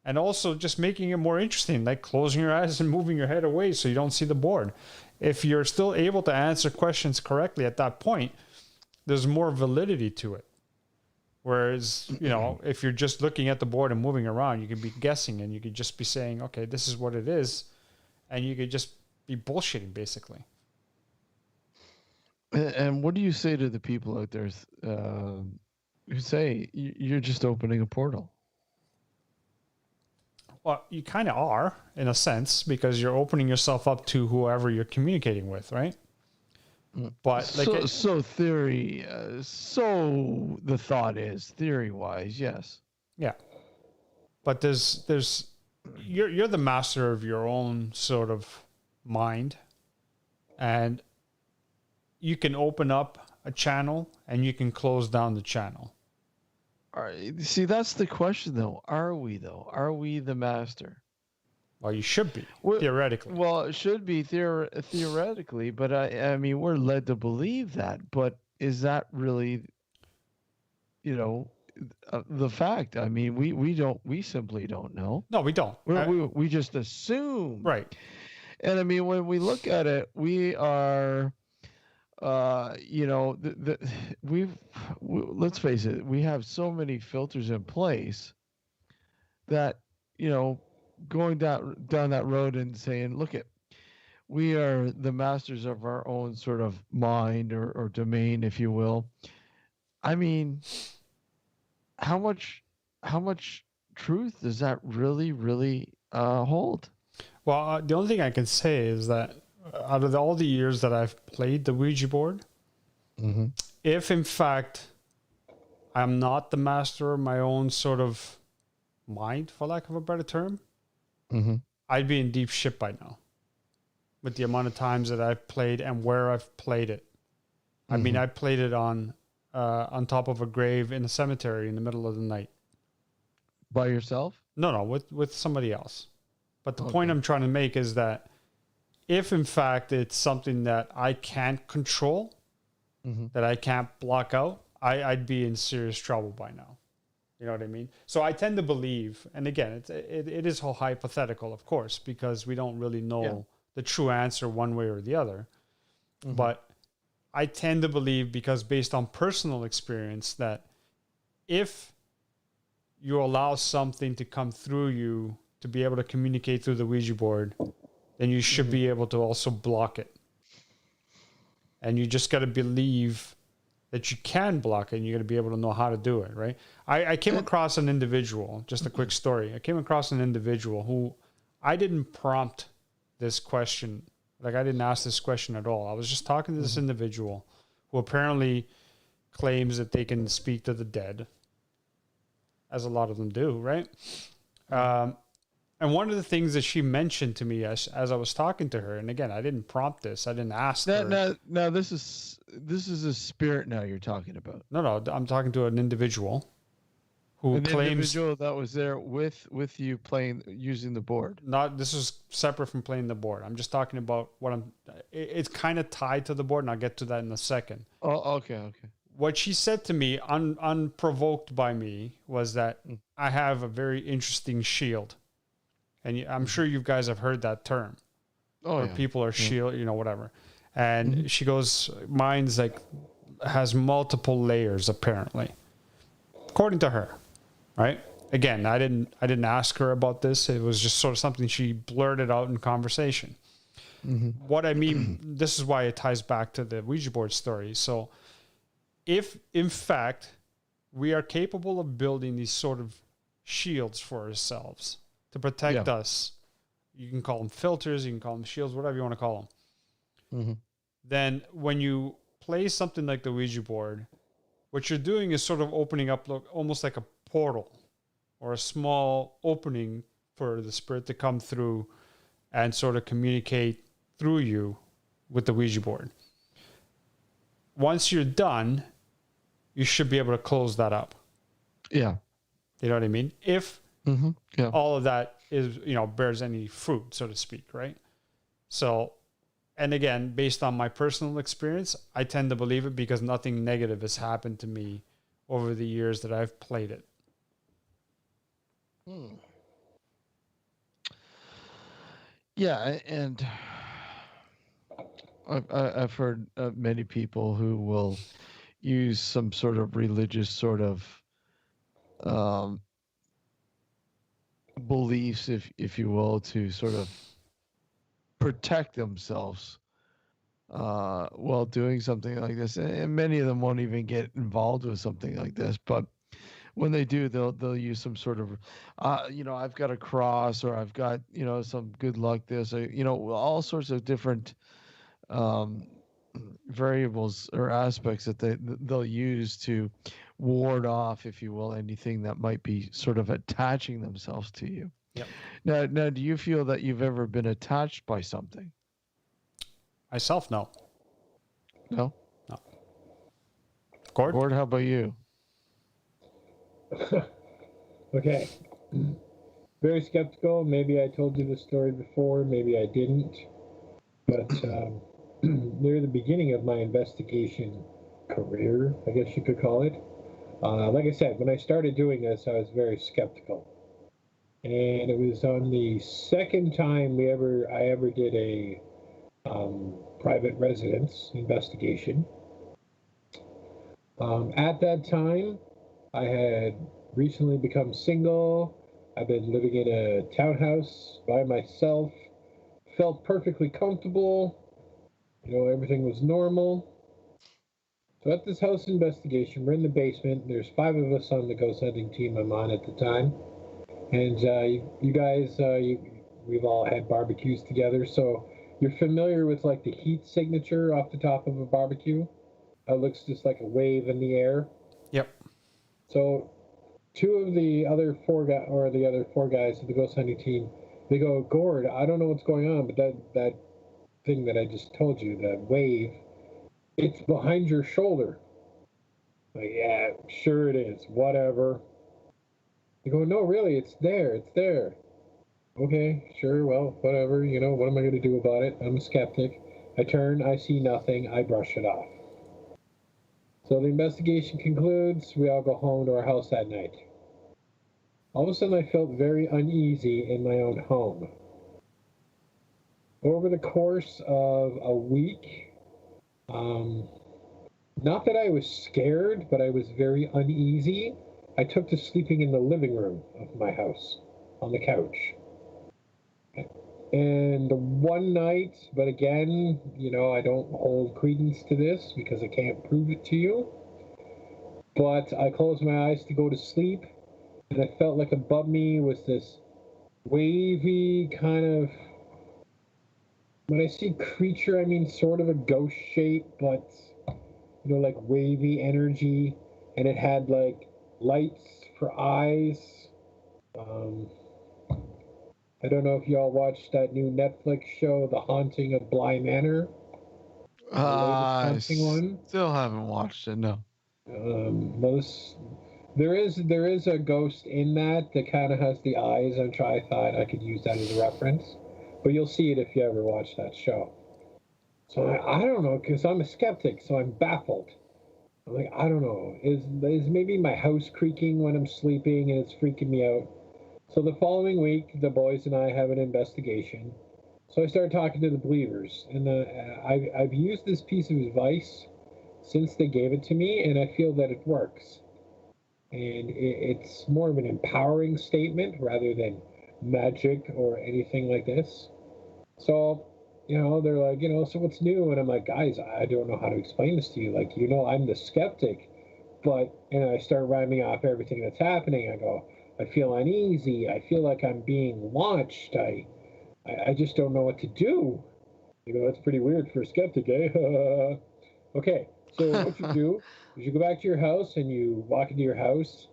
and also just making it more interesting, like closing your eyes and moving your head away so you don't see the board. If you're still able to answer questions correctly at that point, there's more validity to it. Whereas, if you're just looking at the board and moving around, you could be guessing and you could just be saying, okay, this is what it is. And you could just be bullshitting, basically. And what do you say to the people out there who say you're just opening a portal? Well, you kind of are, in a sense, because you're opening yourself up to whoever you're communicating with, right? But so theory, so the thought is theory-wise, yes. Yeah, but you're the master of your own sort of mind, and you can open up a channel and you can close down the channel. All right. See, that's the question, though. Are we, though? Are we the master? Well, you should be, theoretically. Well, it should be theoretically, but I mean, we're led to believe that. But is that really, the fact? I mean, we simply don't know. No, we don't. We just assume. Right. And I mean, when we look at it, we are, let's face it, we have so many filters in place that, going down that road and saying, look we are the masters of our own sort of mind or domain, if you will. I mean, how much truth does that really hold? Well, the only thing I can say is that out of all the years that I've played the Ouija board, if in fact I'm not the master of my own sort of mind, for lack of a better term, I'd be in deep shit by now with the amount of times that I've played and where I've played it. I mean, I played it on top of a grave in a cemetery in the middle of the night. By yourself? No, with somebody else. But the point I'm trying to make is that if in fact it's something that I can't control, that I can't block out, I'd be in serious trouble by now. You know what I mean? So I tend to believe, and again, it is all hypothetical, of course, because we don't really know the true answer one way or the other. Mm-hmm. But I tend to believe, because based on personal experience, that if you allow something to come through you to be able to communicate through the Ouija board, then you should be able to also block it. And you just got to believe that you can block it, and you got to be able to know how to do it, right? I came across an individual, just a quick story. I came across an individual who I didn't prompt this question. Like, I didn't ask this question at all. I was just talking to this individual who apparently claims that they can speak to the dead, as a lot of them do, right? And one of the things that she mentioned to me as I was talking to her, and again, I didn't prompt this, I didn't ask her. No, this is a spirit now you're talking about. No, I'm talking to an individual who claims... individual that was there with you using the board. This is separate from playing the board. I'm just talking about it's kind of tied to the board, and I'll get to that in a second. Oh, okay. What she said to me, unprovoked by me, was that I have a very interesting shield. And I'm sure you guys have heard that term. Where people are shield, whatever. And she goes, mine's has multiple layers, apparently. According to her, right? Again, I didn't ask her about this. It was just sort of something she blurted out in conversation. What I mean, this is why it ties back to the Ouija board story. So if, in fact, we are capable of building these sort of shields for ourselves to protect us, you can call them filters, you can call them shields, whatever you want to call them, then when you play something like the Ouija board, what you're doing is sort of opening up almost like a portal or a small opening for the spirit to come through and sort of communicate through you with the Ouija board. Once you're done, you should be able to close that up. Yeah. You know what I mean? If all of that is, bears any fruit, so to speak, right? So, and again, based on my personal experience, I tend to believe it because nothing negative has happened to me over the years that I've played it. Yeah, and I've heard many people who will use some sort of religious sort of beliefs, if you will, to sort of protect themselves while doing something like this. And many of them won't even get involved with something like this, but when they do, they'll use some sort of I've got a cross, or I've got some good luck this, or all sorts of different variables or aspects that they'll use to ward off, if you will, anything that might be sort of attaching themselves to you. Yep. Now, do you feel that you've ever been attached by something? Myself, no. No? No. Gord, how about you? Okay. Very skeptical. Maybe I told you this story before, maybe I didn't. But near the beginning of my investigation career, I guess you could call it, like I said, when I started doing this, I was very skeptical. And it was on the second time I ever did a private residence investigation. At that time, I had recently become single. I've been living in a townhouse by myself. Felt perfectly comfortable. Everything was normal. So at this house investigation, we're in the basement. There's 5 of us on the ghost hunting team I'm on at the time. And you guys, we've all had barbecues together. So you're familiar with like the heat signature off the top of a barbecue? It looks just like a wave in the air. Yep. So 2 of the other 4 guys of the ghost hunting team, they go, Gord, I don't know what's going on, but that thing that I just told you, that wave, it's behind your shoulder. Like, yeah, sure it is, whatever. They go, no, really, it's there. Okay, sure, well, whatever, what am I going to do about it? I'm a skeptic. I turn, I see nothing, I brush it off. So the investigation concludes, we all go home to our house that night. all of a sudden I felt very uneasy in my own home. Over the course of a week, not that I was scared, but I was very uneasy. I took to sleeping in the living room of my house, on the couch. And one night, but again, I don't hold credence to this because I can't prove it to you. But I closed my eyes to go to sleep, and I felt like above me was this wavy kind of, when I see creature, I mean sort of a ghost shape, but, like wavy energy, and it had like lights for eyes. I don't know if y'all watched that new Netflix show, The Haunting of Bly Manor. The latest haunting one. Still haven't watched it. No. There is a ghost in that kind of has the eyes. I thought I could use that as a reference, but you'll see it if you ever watch that show. So I don't know, because I'm a skeptic, so I'm baffled. I'm like, I don't know. Is maybe my house creaking when I'm sleeping and it's freaking me out? So the following week, the boys and I have an investigation. So I started talking to the believers, and I've used this piece of advice since they gave it to me, and I feel that it works. And it's more of an empowering statement rather than magic or anything like this. So, they're like, so what's new? And I'm like, guys, I don't know how to explain this to you. Like, I'm the skeptic, and I start rhyming off everything that's happening. I go, I feel uneasy. I feel like I'm being watched. I just don't know what to do. That's pretty weird for a skeptic, eh? Okay, so what you do is you go back to your house and you walk into your house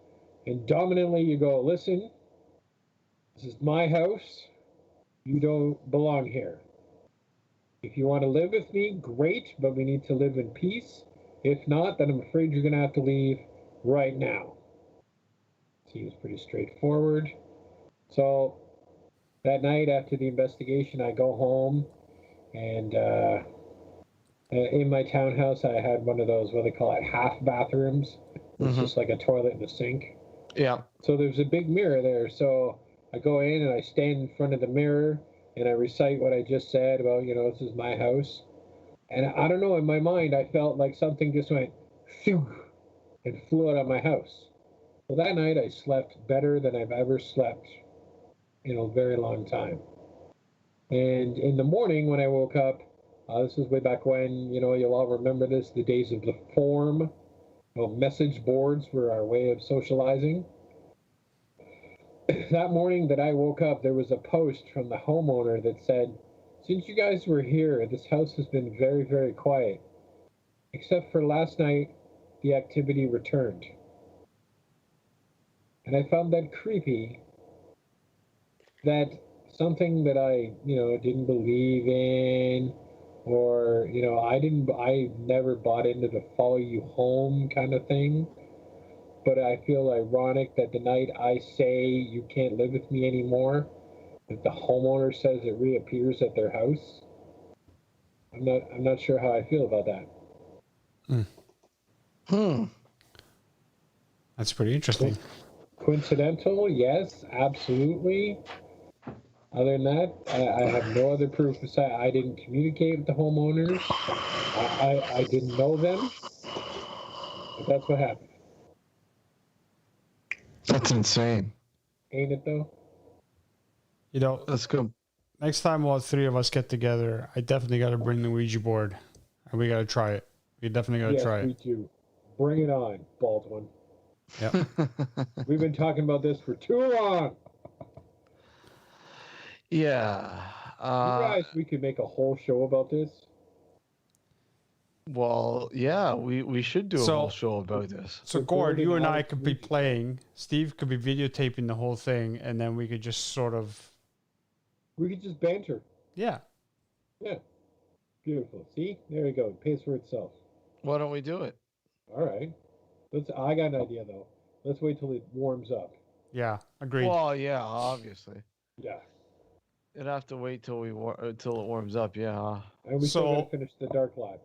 and dominantly you go, listen, this is my house. You don't belong here. If you want to live with me, great, but we need to live in peace. If not, then I'm afraid you're going to have to leave right now. Seems pretty straightforward. So that night after the investigation, I go home, and in my townhouse, I had one of those, what they call it, half bathrooms. It's just like a toilet and a sink. Yeah. So there's a big mirror there. So I go in and I stand in front of the mirror and I recite what I just said about, this is my house. And I don't know, in my mind, I felt like something just went, phew, and flew out of my house. Well, that night I slept better than I've ever slept in a very long time. And in the morning when I woke up, this is way back when, you'll all remember this, the days of the form. Message boards were our way of socializing. That morning that I woke up, there was a post from the homeowner that said, since you guys were here, this house has been very, very quiet. Except for last night, the activity returned. And I found that creepy, that something that I, didn't believe in, or, I never bought into the follow you home kind of thing. But I feel ironic that the night I say you can't live with me anymore, that the homeowner says it reappears at their house. I'm not sure how I feel about that. That's pretty interesting. Coincidental? Yes, absolutely. Other than that, I have no other proof besides I didn't communicate with the homeowners. I didn't know them. But that's what happened. That's insane. Ain't it, though? Let's go. Next time all three of us get together, I definitely got to bring the Ouija board. And we got to try it. We definitely got to try it. Yes, we do. Bring it on, Baldwin. Yep. We've been talking about this for too long. Yeah. You guys, we could make a whole show about this. Well, yeah, we should do a whole show about this. So, Gord, you and I could be playing. Steve could be videotaping the whole thing, and then we could just sort of... We could just banter. Yeah. Yeah. Beautiful. See? There you go. It pays for itself. Why don't we do it? All right. I got an idea, though. Let's wait till it warms up. Yeah, agreed. Well, yeah, obviously. Yeah. It'd have to wait till till it warms up, yeah. And we still gotta finish the Dark Lab.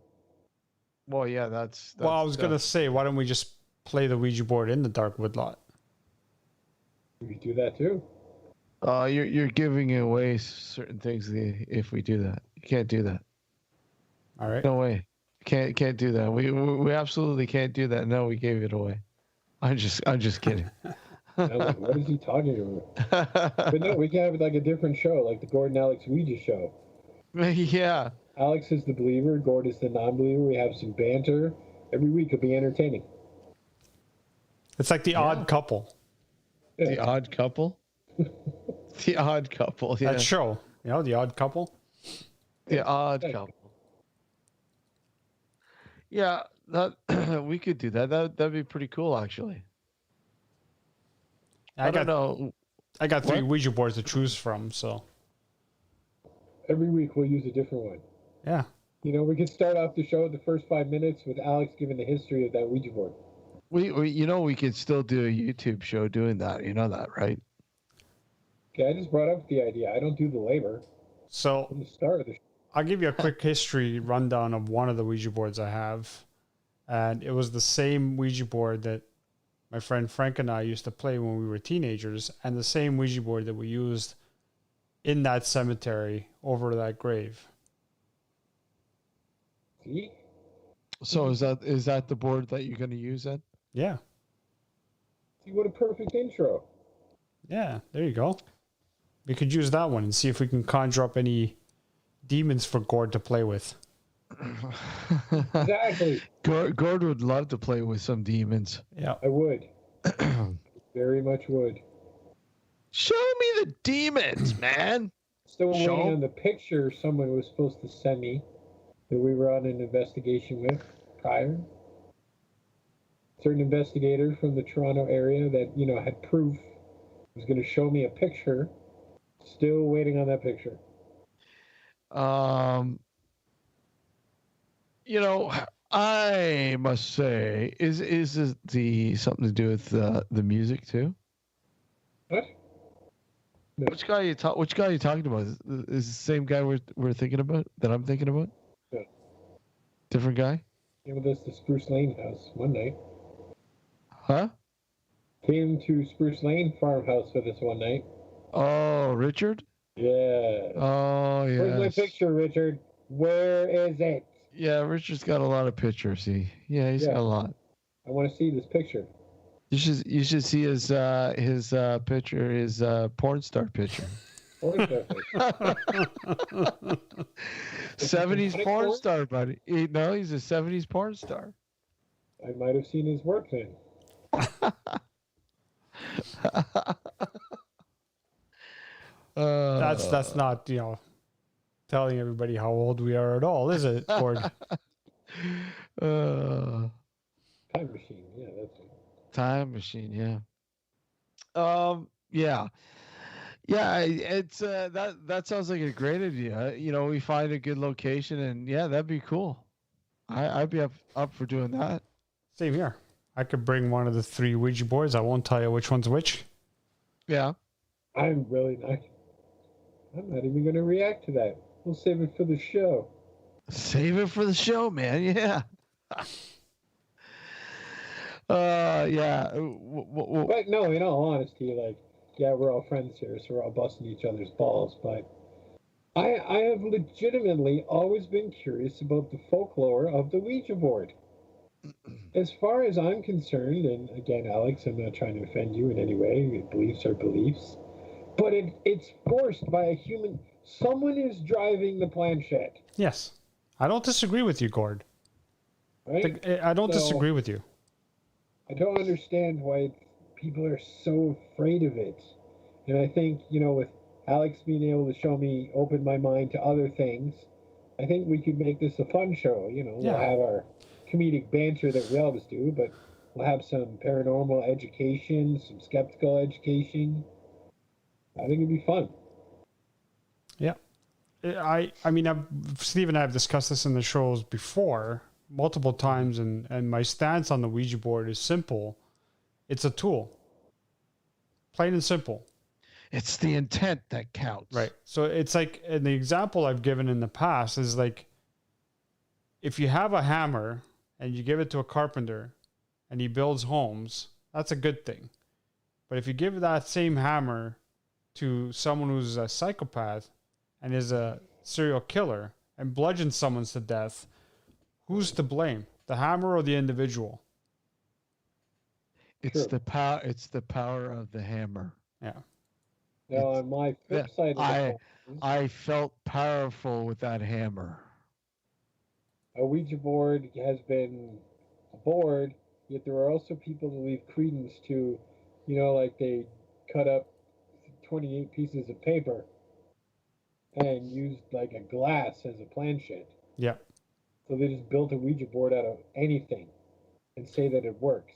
Well, yeah, that's well, I was going to say, why don't we just play the Ouija board in the Dark Wood lot? We do that too. You're giving away certain things if we do that. You can't do that. All right. No way. Can't do that. We absolutely can't do that. No, we gave it away. I'm just kidding. I was like, what is he talking about? But no, we can have like a different show, like the Gord and Alex Ouija show. Yeah. Alex is the believer, Gord is the non-believer. We have some banter. Every week it'll be entertaining. It's like the odd couple. Yeah. The odd couple? The odd couple, yeah. That show. You know, the odd couple? The odd couple. Yeah, that we could do that. That'd be pretty cool, actually. I don't know. I got 3 Ouija boards to choose from, so. Every week we'll use a different one. Yeah. You know, we could start off the show the first 5 minutes with Alex giving the history of that Ouija board. We could still do a YouTube show doing that. You know that, right? Okay, I just brought up the idea. I don't do the labor. So From the start of the show. I'll give you a quick history rundown of one of the Ouija boards I have. And it was the same Ouija board that my friend Frank and I used to play when we were teenagers, and the same Ouija board that we used in that cemetery over that grave. See? So is that the board that you're going to use then? Yeah. See, what a perfect intro. Yeah, there you go. We could use that one and see if we can conjure up any demons for Gord to play with. Exactly. Gord would love to play with some demons. Yeah. I would. Very much would. Show me the demons, man. Still waiting on the picture someone was supposed to send me that we were on an investigation with prior. Certain investigator from the Toronto area that, you know, had proof was going to show me a picture. Still waiting on that picture. You know, I must say, is this something to do with the music too? What? No. Which guy are you talking about? Is the same guy we're thinking about, that I'm thinking about? Yeah. Different guy? Came with us to Spruce Lane house one night. Huh? Came to Spruce Lane farmhouse with us one night. Oh, Richard? Yeah. Oh, yeah. Where's my picture, Richard? Where is it? Yeah, Richard's got a lot of pictures. He's got a lot. I want to see this picture. You should see his picture, his porn star picture. Porn star picture. 70s porn star, buddy. No, he's a 70s porn star. I might have seen his work then. That's not, you know, telling everybody how old we are at all, is it, Gord? Time machine, yeah, that's it. Time machine, yeah. Yeah, it's that sounds like a great idea. You know, we find a good location, and yeah, that'd be cool. I'd be up for doing that. Same here. I could bring one of the 3 Ouija boards. I won't tell you which one's which. Yeah. I'm not even going to react to that. We'll save it for the show. Save it for the show, man. Yeah. Yeah. But no, in all honesty, like, yeah, we're all friends here, so we're all busting each other's balls. But I have legitimately always been curious about the folklore of the Ouija board. As far as I'm concerned, and again, Alex, I'm not trying to offend you in any way. Beliefs are beliefs. But it's forced by a human. Someone is driving the planchette. Yes. I don't disagree with you, Gord. Right? I don't disagree with you. I don't understand why people are so afraid of it. And I think, you know, with Alex being able to show me, open my mind to other things, I think we could make this a fun show. You know, We'll have our comedic banter that we always do, but we'll have some paranormal education, some skeptical education. I think it'd be fun. Yeah. I mean, Steve and I have discussed this in the shows before multiple times, and my stance on the Ouija board is simple. It's a tool. Plain and simple. It's the intent that counts. Right. So it's like, and the example I've given in the past is like, if you have a hammer and you give it to a carpenter and he builds homes, that's a good thing. But if you give that same hammer to someone who's a psychopath and is a serial killer and bludgeons someone to death, who's to blame? The hammer or the individual? It's the power. It's the power of the hammer. Yeah. Now, on my flip side of the coin, I felt powerful with that hammer. a Ouija board has been a board, yet there are also people who leave credence to, like they cut up 28 pieces of paper and used like a glass as a planchette. Yeah. So they just built a Ouija board out of anything and say that it works.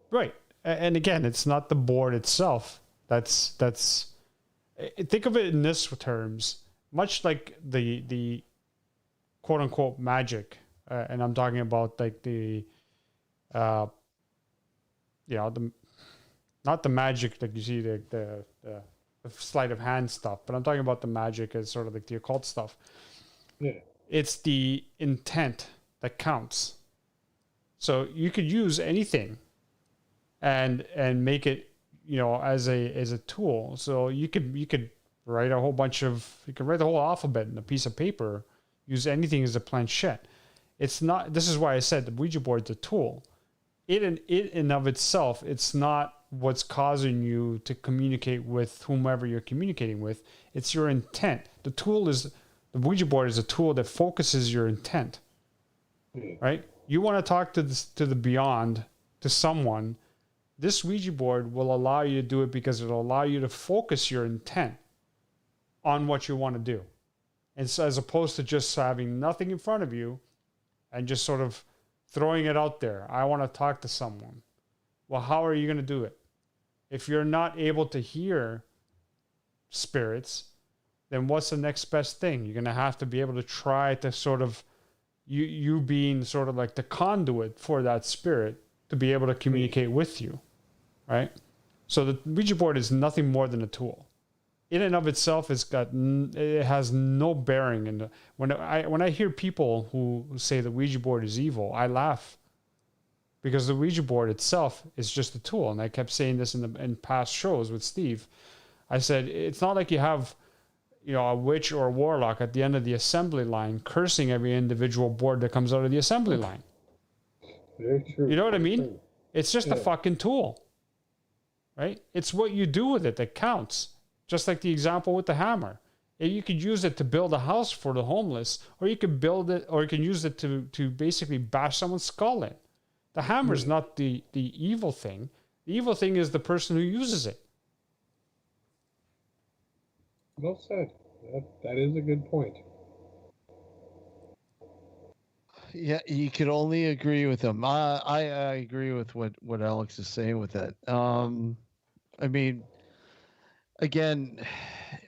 Right. And again, it's not the board itself. That's think of it in this terms, much like the quote unquote magic, and I'm talking about like the not the magic like you see the sleight of hand stuff, but I'm talking about the magic as sort of like the occult stuff. Yeah. It's the intent that counts. So you could use anything and make it, as a tool. So you could write the whole alphabet in a piece of paper, use anything as a planchette. It's not, this is why I said the Ouija board's a tool. It in of itself, it's not what's causing you to communicate with whomever you're communicating with. It's your intent. The Ouija board is a tool that focuses your intent, right? You want to talk to the beyond, to someone. This Ouija board will allow you to do it because it'll allow you to focus your intent on what you want to do. And so as opposed to just having nothing in front of you and just sort of throwing it out there. I want to talk to someone. Well, how are you going to do it? If you're not able to hear spirits, then what's the next best thing? You're going to have to be able to try to sort of, you being sort of like the conduit for that spirit to be able to communicate with you, right? So the Ouija board is nothing more than a tool. In and of itself, it has no bearing. And when I hear people who say the Ouija board is evil, I laugh, because the Ouija board itself is just a tool. And I kept saying this in past shows with Steve. I said it's not like you have, a witch or a warlock at the end of the assembly line cursing every individual board that comes out of the assembly line. Very true. You know what I mean? It's just a fucking tool, right? It's what you do with it that counts. Just like the example with the hammer. You could use it to build a house for the homeless, or you could use it to basically bash someone's skull in. The hammer is not the evil thing. The evil thing is the person who uses it. Well said. That is a good point. Yeah, you could only agree with him. I agree with what Alex is saying with that. I mean, again,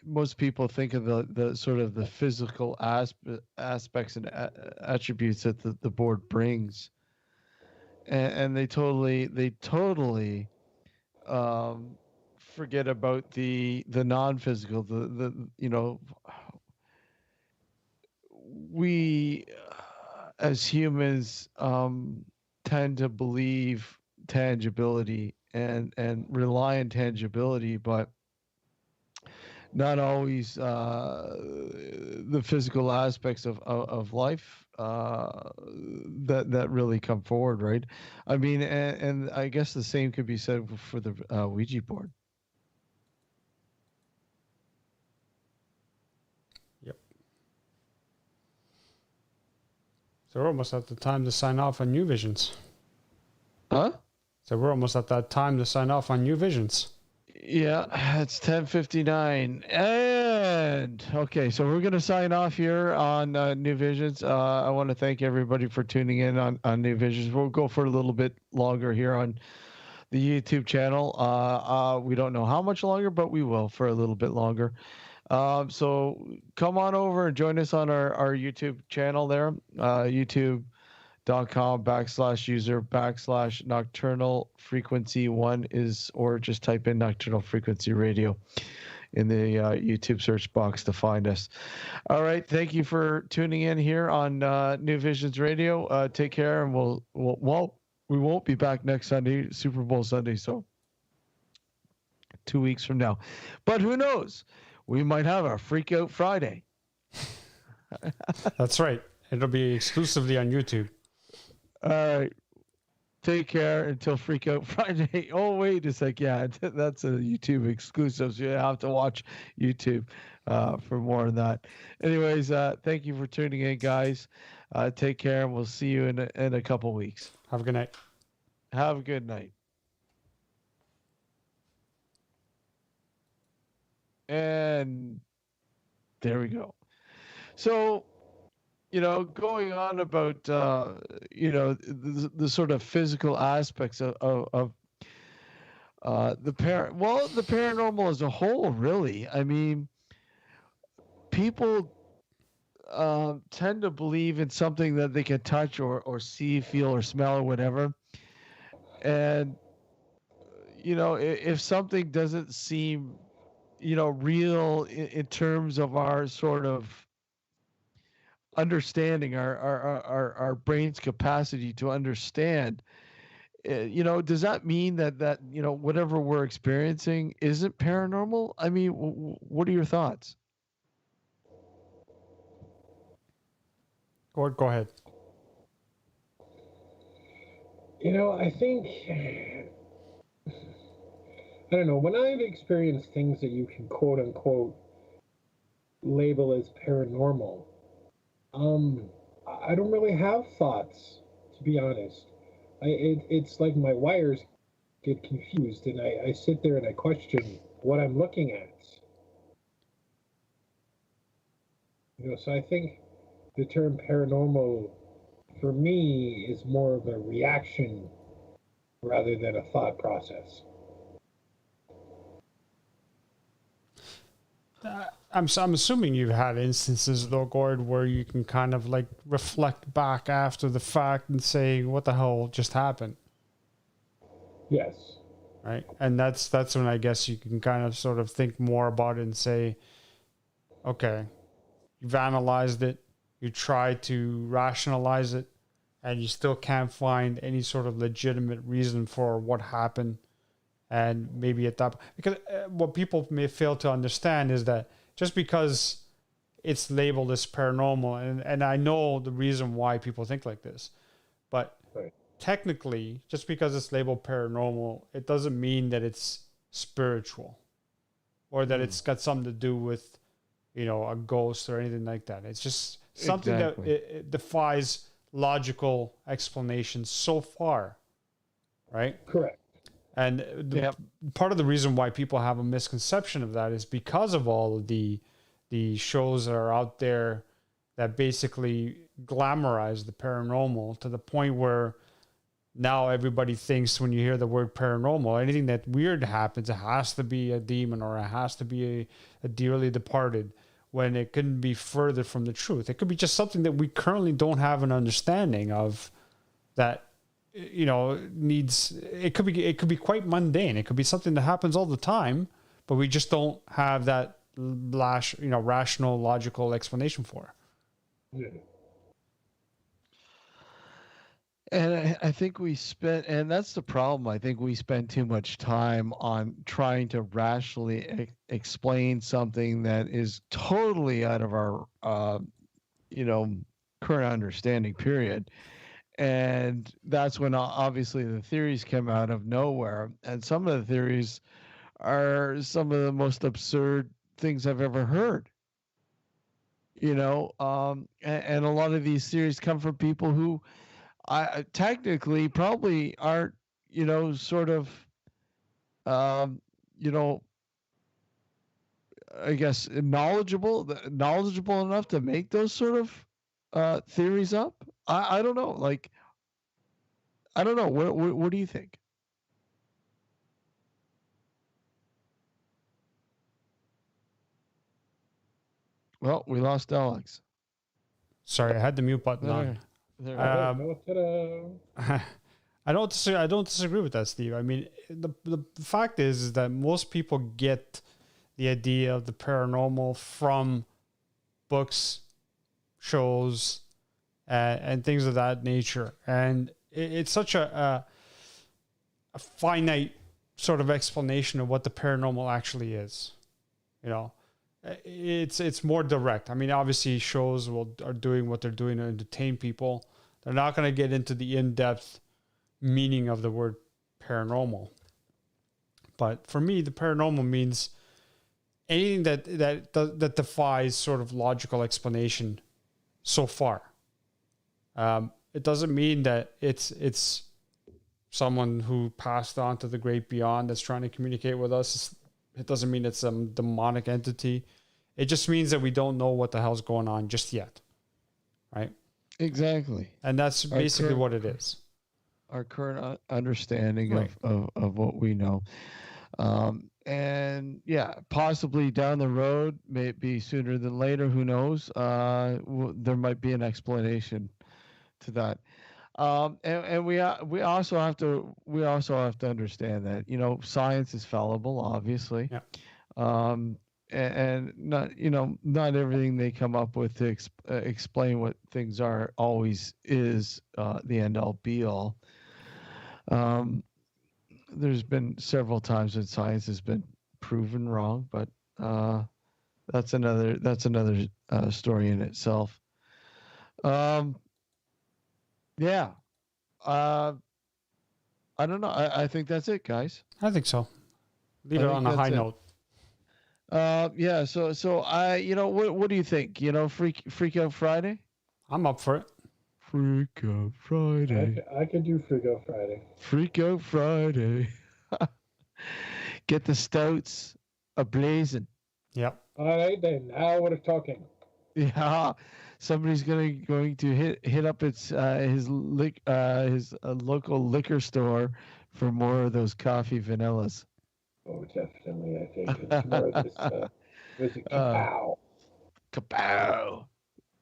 most people think of the sort of the physical aspects and attributes that the board brings, and they totally forget about the non-physical. We as humans tend to believe tangibility and rely on tangibility, but not always the physical aspects of life that really come forward, right? I mean, and I guess the same could be said for the Ouija board. Yep. So we're almost at the time to sign off on New Visions. Huh? So we're almost at that time to sign off on New Visions. Yeah, it's 10:59, and okay, so we're gonna sign off here on New Visions. I want to thank everybody for tuning in on New Visions. We'll go for a little bit longer here on the YouTube channel. We don't know how much longer, but we will for a little bit longer. So come on over and join us on our YouTube channel there, youtube.com/user/nocturnal frequency 1 or just type in Nocturnal Frequency Radio in the YouTube search box to find us. All right. Thank you for tuning in here on New Visions Radio. Take care, and we won't be back next Sunday, Super Bowl Sunday. So 2 weeks from now. But who knows? We might have a Freak Out Friday. That's right. It'll be exclusively on YouTube. All right. Take care until Freak Out Friday. Oh, wait a sec. Yeah, that's a YouTube exclusive. So you have to watch YouTube for more of that. Anyways, thank you for tuning in, guys. Take care, and we'll see you in a couple weeks. Have a good night. Have a good night. And there we go. So, going on about, the sort of physical aspects of the paranormal as a whole, really. I mean, people tend to believe in something that they can touch or see, feel, or smell, or whatever. And, if something doesn't seem, real in terms of our sort of understanding, our brain's capacity to understand, does that mean that whatever we're experiencing isn't paranormal? I mean, what are your thoughts? Gord, go ahead. I think, I don't know, when I've experienced things that you can quote unquote label as paranormal, I don't really have thoughts, to be honest. It's like my wires get confused, and I sit there and I question what I'm looking at. So I think the term paranormal, for me, is more of a reaction rather than a thought process. I'm assuming you've had instances, though, Gord, where you can kind of like reflect back after the fact and say, what the hell just happened? Yes. Right. And that's when I guess you can kind of sort of think more about it and say, okay, you've analyzed it, you try to rationalize it, and you still can't find any sort of legitimate reason for what happened. And maybe at that, because what people may fail to understand is that just because it's labeled as paranormal, and I know the reason why people think like this, but right. Technically, just because it's labeled paranormal, it doesn't mean that it's spiritual or that it's got something to do with, a ghost or anything like that. It's just something that it defies logical explanation so far, right? Correct. And part of the reason why people have a misconception of that is because of all of the shows that are out there that basically glamorize the paranormal to the point where now everybody thinks when you hear the word paranormal, anything that weird happens, it has to be a demon or it has to be a dearly departed, when it couldn't be further from the truth. It could be just something that we currently don't have an understanding of that needs, it could be quite mundane. It could be something that happens all the time, but we just don't have that rational, logical explanation for. Yeah. And I think and that's the problem. I think we spend too much time on trying to rationally explain something that is totally out of our, current understanding, period. And that's when obviously the theories come out of nowhere. And some of the theories are some of the most absurd things I've ever heard. And a lot of these theories come from people who technically probably aren't, sort of, I guess knowledgeable enough to make those sort of theories up. I don't know. Like, I don't know. What do you think? Well, we lost Alex. Sorry, I had the mute button on. I don't disagree with that, Steve. I mean, the fact is that most people get the idea of the paranormal from books, shows, and things of that nature, and it's such a finite sort of explanation of what the paranormal actually is. You know, it's more direct. I mean, obviously shows are doing what they're doing to entertain people. They're not going to get into the in-depth meaning of the word paranormal. But for me, the paranormal means anything that defies sort of logical explanation so far. It doesn't mean that it's someone who passed on to the great beyond that's trying to communicate with us. It doesn't mean it's some demonic entity. It just means that we don't know what the hell's going on just yet. Right? Exactly. And that's basically what it is. Our current understanding of what we know. And yeah, possibly down the road, maybe sooner than later, who knows? There might be an explanation to that. And we also have to understand that, you know, science is fallible, obviously. Yeah. And not everything they come up with to explain what things are always is the end all be all. There's been several times when science has been proven wrong, but that's another story in itself. Yeah. I don't know. I think that's it, guys. I think so. Leave it on a high note. Yeah. So I, what do you think? You know, Freak Out Friday? I'm up for it. Freak Out Friday. I could do Freak Out Friday. Freak Out Friday. Get the stouts a-blazing. Yep. All right, then. Now we're talking. Yeah. Somebody's going to hit up his local liquor store for more of those coffee vanillas. Oh, definitely. I think it's more of this. Was it Kapow? Kapow.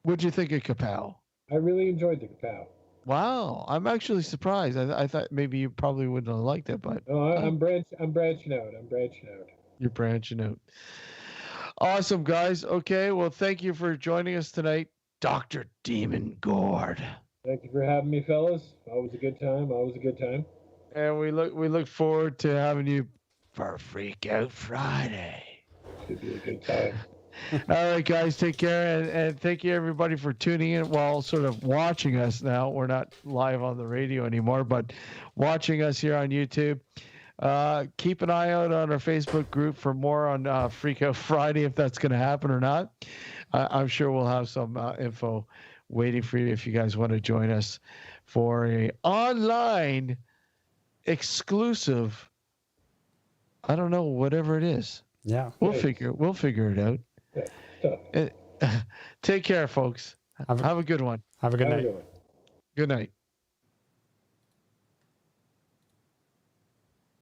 What'd you think of Kapow? I really enjoyed the Kapow. Wow, I'm actually surprised. I thought maybe you probably wouldn't have liked it, but no, I'm branching out. You're branching out. Awesome, guys. Okay, well, thank you for joining us tonight, Dr. Demon Gord. Thank you for having me, fellas. Always a good time. And we look forward to having you for Freak Out Friday. Should be a good time. All right, guys, take care, and thank you everybody for tuning in while sort of watching us now. We're not live on the radio anymore, but watching us here on YouTube. Keep an eye out on our Facebook group for more on Freak Out Friday, if that's going to happen or not. I'm sure we'll have some info waiting for you if you guys want to join us for a online exclusive. I don't know, whatever it is. Yeah, we'll figure it out. Take care, folks. Have a good one. Have a good night. Good night.